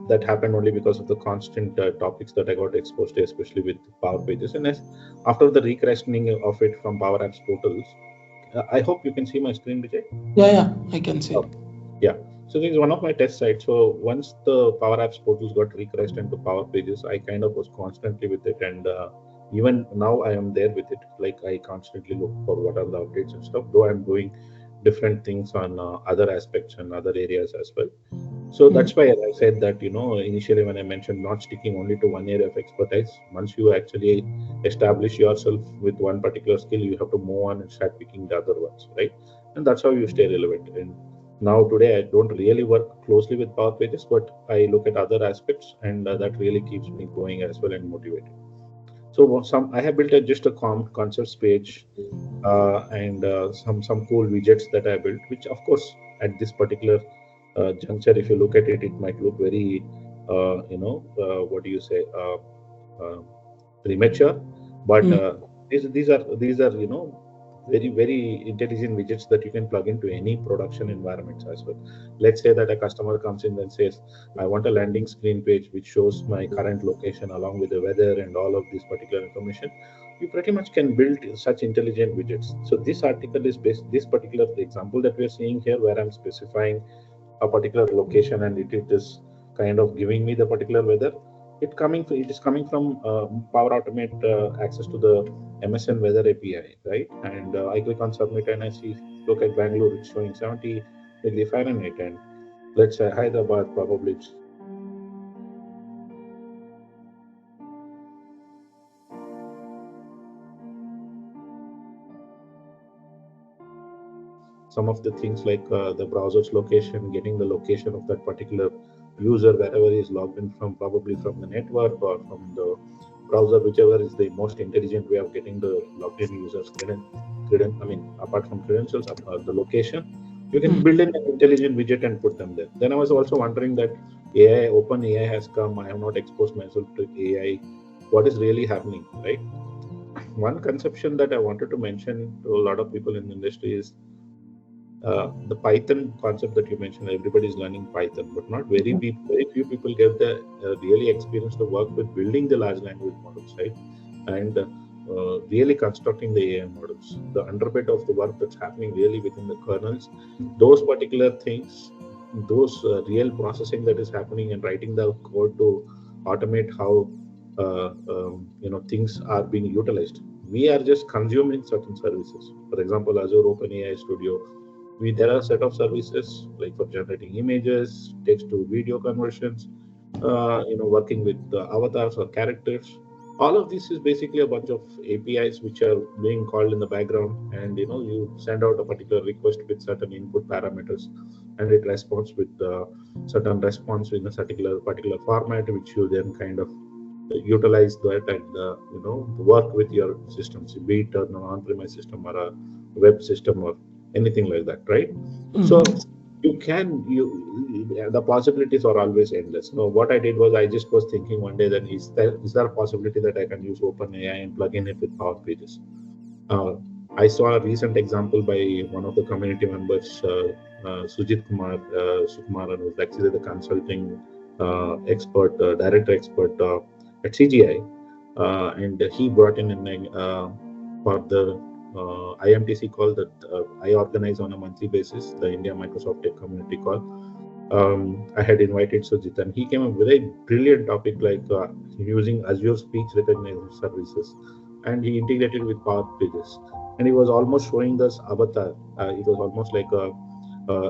[SPEAKER 2] That happened only because of the constant topics that I got exposed to, especially with Power Pages. And after the recrashing of it from Power Apps portals, I hope you can see my screen, Vijay.
[SPEAKER 1] Yeah, yeah, I can see.
[SPEAKER 2] Oh, yeah. So this is one of my test sites. So once the Power Apps portals got recrashed into Power Pages, I kind of was constantly with it, and even now I am there with it. Like I constantly look for what are the updates and stuff, though I'm doing different things on other aspects and other areas as well. So that's why I said that, initially when I mentioned not sticking only to one area of expertise, once you actually establish yourself with one particular skill, you have to move on and start picking the other ones, right? And that's how you stay relevant. And now today, I don't really work closely with Power Pages, but I look at other aspects, and that really keeps me going as well and motivated. So some I have built just a concepts page and some cool widgets that I built, which of course at this particular juncture, if you look at it, it might look very, what do you say, uh, premature, but these are very intelligent widgets that you can plug into any production environments as well. Let's say that a customer comes in and says, I want a landing screen page which shows my current location along with the weather and all of this particular information. You pretty much can build such intelligent widgets. So this article is based, this particular example that we are seeing here, where I'm specifying a particular location and it is kind of giving me the particular weather. It is coming from Power Automate access to the MSN Weather API, right? And I click on submit and I see, look at Bangalore, it's showing 70 degree Fahrenheit, and let's say Hyderabad, probably it's showing 70 degrees. Some of the things like the browser's location, getting the location of that particular user wherever he is logged in from, probably from the network or from the browser, whichever is the most intelligent way of getting the logged in users I mean, apart from credentials, the location, you can build in an intelligent widget and put them there. Then I was also wondering that open AI has come. I have not exposed myself to AI. What is really happening, right? One conception that I wanted to mention to a lot of people in the industry is the Python concept that you mentioned. Everybody is learning Python, but not very few people get the really experience to work with building the large language models, right? And really constructing the AI models. The underbit of the work that's happening really within the kernels, those particular things, those real processing that is happening and writing the code to automate how things are being utilized. We are just consuming certain services. For example, Azure OpenAI Studio, there are a set of services like for generating images, text to video conversions, working with avatars or characters. All of this is basically a bunch of APIs which are being called in the background, and you send out a particular request with certain input parameters, and it responds with certain response in a particular format, which you then kind of utilize that and work with your systems, be it an on-premise system or a web system or anything like that, right? So the possibilities are always endless. No, what I did was I just was thinking one day that is there a possibility that I can use OpenAI and plug in it with Power Pages? Uh, I saw a recent example by one of the community members, Sujit Sukumaran, who's actually the consulting expert, director expert at CGI, and he brought in for the IMTC call that I organize on a monthly basis, the India Microsoft Tech Community call. I had invited Sujit, and he came up with a brilliant topic like using Azure speech recognition services, and he integrated with Power Pages. And he was almost showing this avatar. It was almost like a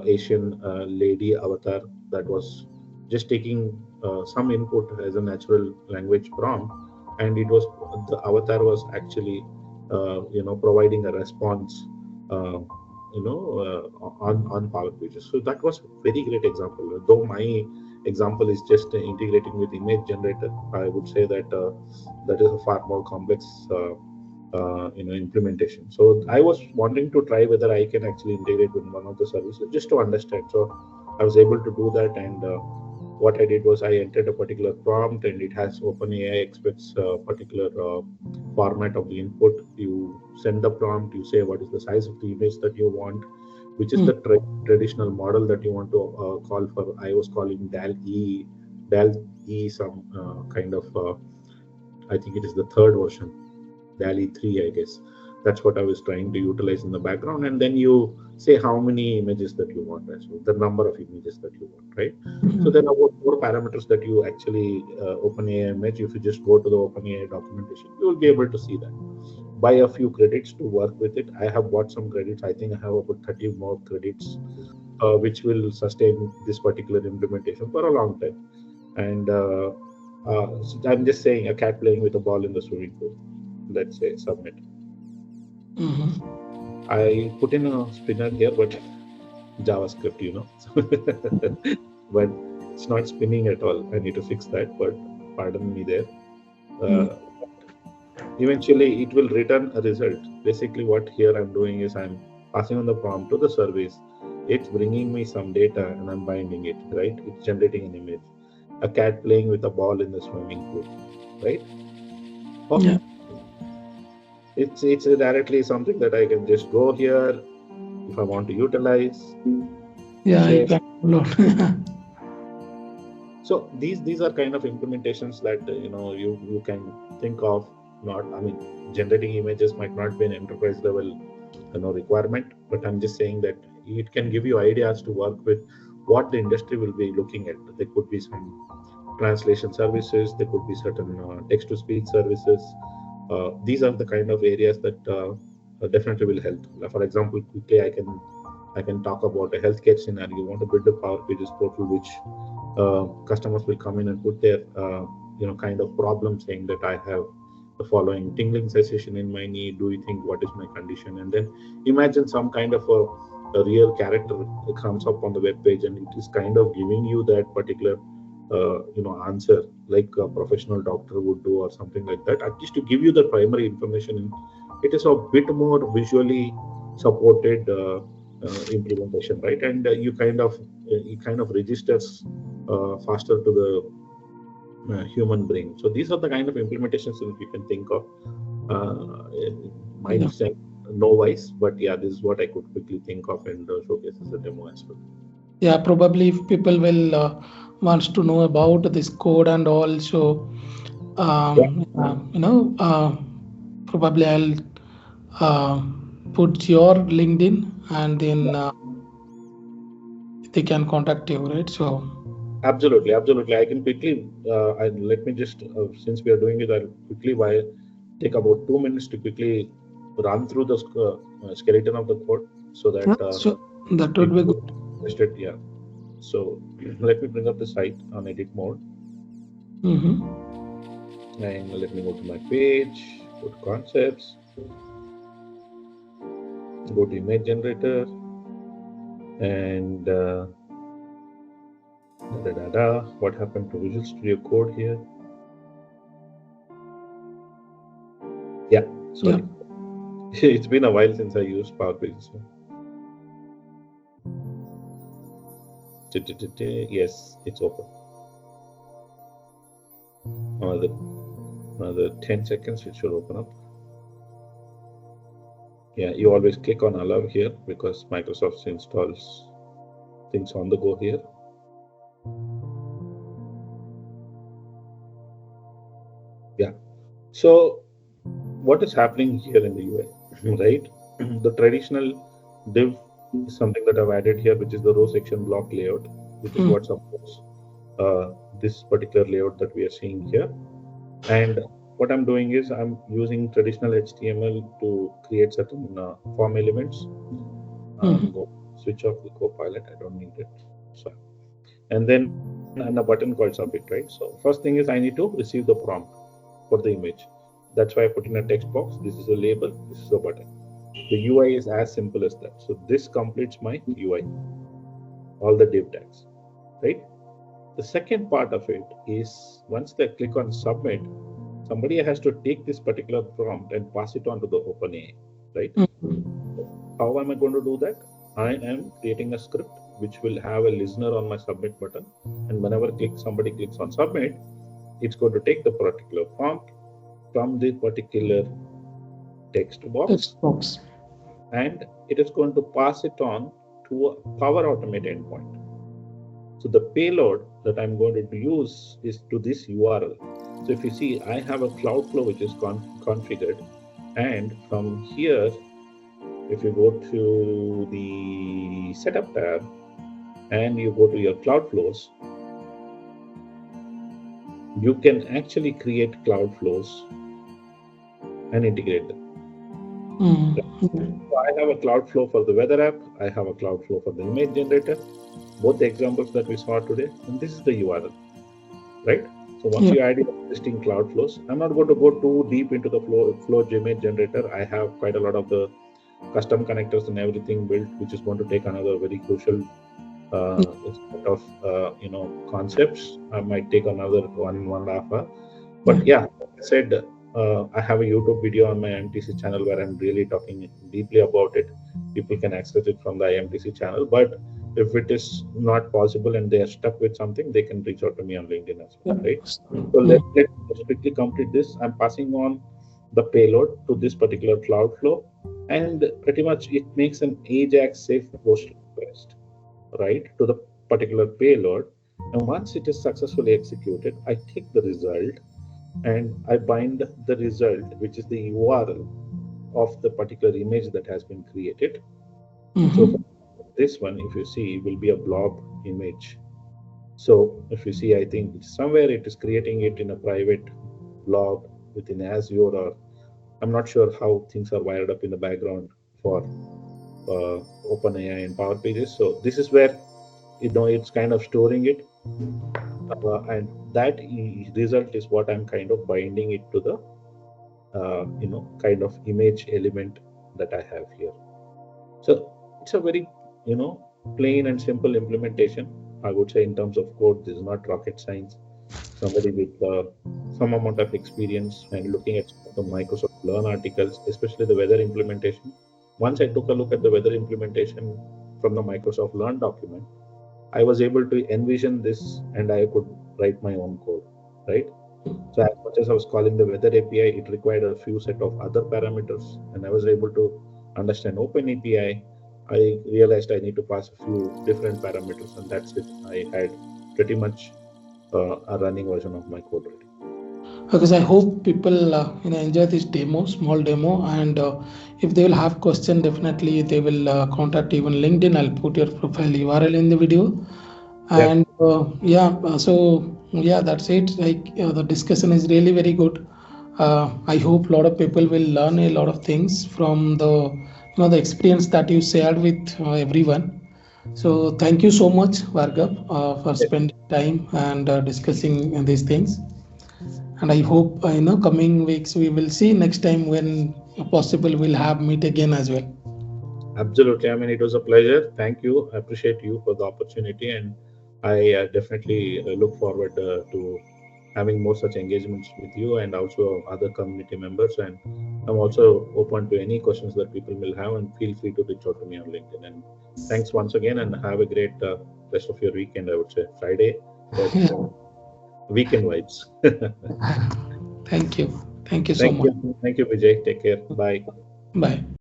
[SPEAKER 2] Asian lady avatar that was just taking some input as a natural language prompt, and the avatar was actually providing a response. Uh, on Power Pages. So that was a very great example. Though my example is just integrating with image generator, I would say that that is a far more complex implementation. So I was wanting to try whether I can actually integrate with one of the services just to understand. So I was able to do that, and what I did was I entered a particular prompt, and it has OpenAI expects a particular format of the input. You send the prompt, you say what is the size of the image that you want, which is the traditional model that you want to call for. I was calling DAL E some kind of, I think it is the third version, DALI 3, I guess. That's what I was trying to utilize in the background. And then you say how many images that you want as well, the number of images that you want, right? So there are about 4 parameters that you actually OpenAI image. If you just go to the OpenAI documentation, you will be able to see that. Buy a few credits to work with it. I have bought some credits. I think I have about 30 more credits, which will sustain this particular implementation for a long time. And so I'm just saying a cat playing with a ball in the swimming pool. Let's say submit. I put in a spinner here, but JavaScript, but it's not spinning at all. I need to fix that, but pardon me there. Eventually, it will return a result. Basically, what here I'm doing is I'm passing on the prompt to the service. It's bringing me some data and I'm binding it, right? It's generating an image. A cat playing with a ball in the swimming pool, right? Okay.
[SPEAKER 1] Yeah.
[SPEAKER 2] It's directly something that I can just go here if I want to utilize.
[SPEAKER 1] Yeah, you can download.
[SPEAKER 2] So these are kind of implementations that you can think of. Generating images might not be an enterprise level requirement, but I'm just saying that it can give you ideas to work with what the industry will be looking at. There could be some translation services, there could be certain text-to-speech services. These are the kind of areas that definitely will help. For example, quickly I can talk about a healthcare scenario. You want to build a Power Pages portal, which customers will come in and put their kind of problem, saying that I have the following tingling sensation in my knee. Do you think what is my condition? And then imagine some kind of a real character comes up on the web page, and it is kind of giving you that particular answer, like a professional doctor would do, or something like that, at least to give you the primary information. It is a bit more visually supported implementation, right? And it kind of registers faster to the human brain. So these are the kind of implementations that you can think of. Might say no wise, but yeah, this is what I could quickly think of and showcase as a demo as well.
[SPEAKER 1] Yeah, probably if people will wants to know about this code and also probably I'll put your LinkedIn and then they can contact you, right? So
[SPEAKER 2] absolutely. I can quickly let me just since we are doing it, I'll quickly take about 2 minutes to quickly run through the skeleton of the code, so that
[SPEAKER 1] that would be good.
[SPEAKER 2] Yeah. So let me bring up the site on edit mode. And let me go to my page, go to concepts, go to image generator, and what happened to Visual Studio Code here? Yeah, sorry. Yeah. It's been a while since I used Power Pages. Yes, it's open. Another 10 seconds, it should open up. Yeah, you always click on allow here because Microsoft installs things on the go here. Yeah. So what is happening here in the UI, right? The traditional div is something that I've added here, which is the row section block layout, which is what supports this particular layout that we are seeing here. And what I'm doing is I'm using traditional HTML to create certain form elements. Go switch off the Copilot. I don't need it. So, and then a button called submit, right? So first thing is I need to receive the prompt for the image. That's why I put in a text box. This is a label. This is a button. The UI is as simple as that. So this completes my UI. All the div tags, right? The second part of it is once they click on submit, somebody has to take this particular prompt and pass it on to the OpenAI, right? How am I going to do that? I am creating a script which will have a listener on my submit button, and whenever somebody clicks on submit, it's going to take the particular prompt from the particular text box, and it is going to pass it on to a Power Automate endpoint. So the payload that I'm going to use is to this URL. So if you see, I have a Cloudflow which is configured, And from here, if you go to the setup tab and you go to your cloud flows, you can actually create cloud flows and integrate them. So I have a cloud flow for the weather app. I have a cloud flow for the image generator. Both the examples that we saw today, and this is the URL, right? So once you add your existing cloud flows, I'm not going to go too deep into the flow image generator. I have quite a lot of the custom connectors and everything built, which is going to take another very crucial set of concepts. I might take another 1.5 hour. But yeah, like I said, I have a YouTube video on my IMTC channel where I'm really talking deeply about it. People can access it from the IMTC channel. But if it is not possible and they are stuck with something, they can reach out to me on LinkedIn as well, right? So let's quickly complete this. I'm passing on the payload to this particular cloud flow, and pretty much it makes an AJAX safe post request, right, to the particular payload. And once it is successfully executed, I take the result and I bind the result, which is the URL of the particular image that has been created. So for this one, if you see, will be a blob image. So if you see, I think somewhere it is creating it in a private blob within Azure, or I'm not sure how things are wired up in the background for OpenAI and Power Pages. So this is where it's kind of storing it, and that result is what I'm kind of binding it to the kind of image element that I have here. So it's a very plain and simple implementation. I would say in terms of code, this is not rocket science. Somebody with some amount of experience and looking at the Microsoft Learn articles, especially the weather implementation. Once I took a look at the weather implementation from the Microsoft Learn document, I was able to envision this and I could write my own code, right? So as much as I was calling the weather API, it required a few set of other parameters, and I was able to understand Open API. I realized I need to pass a few different parameters, and that's it. I had pretty much a running version of my code ready.
[SPEAKER 1] Because I hope people enjoy this demo, small demo, and if they will have question, definitely they will contact you on LinkedIn. I'll put your profile URL in the video,
[SPEAKER 2] Yeah,
[SPEAKER 1] and so yeah, that's it. Like the discussion is really very good. I hope a lot of people will learn a lot of things from the experience that you shared with everyone. So thank you so much, Bhargav, for
[SPEAKER 2] yeah,
[SPEAKER 1] spending time and discussing these things. And I hope coming weeks we will see next time when possible we'll have meet again as well.
[SPEAKER 2] absolutely. I mean, it was a pleasure. Thank you. I appreciate you for the opportunity, and I definitely look forward to having more such engagements with you and also other community members. And I'm also open to any questions that people will have, and feel free to reach out to me on LinkedIn. And thanks once again, and have a great rest of your weekend. I would say Friday, but
[SPEAKER 1] Yeah.
[SPEAKER 2] weekend vibes.
[SPEAKER 1] Thank you so much.
[SPEAKER 2] Thank you, Vijay. Take care. Bye.
[SPEAKER 1] Bye.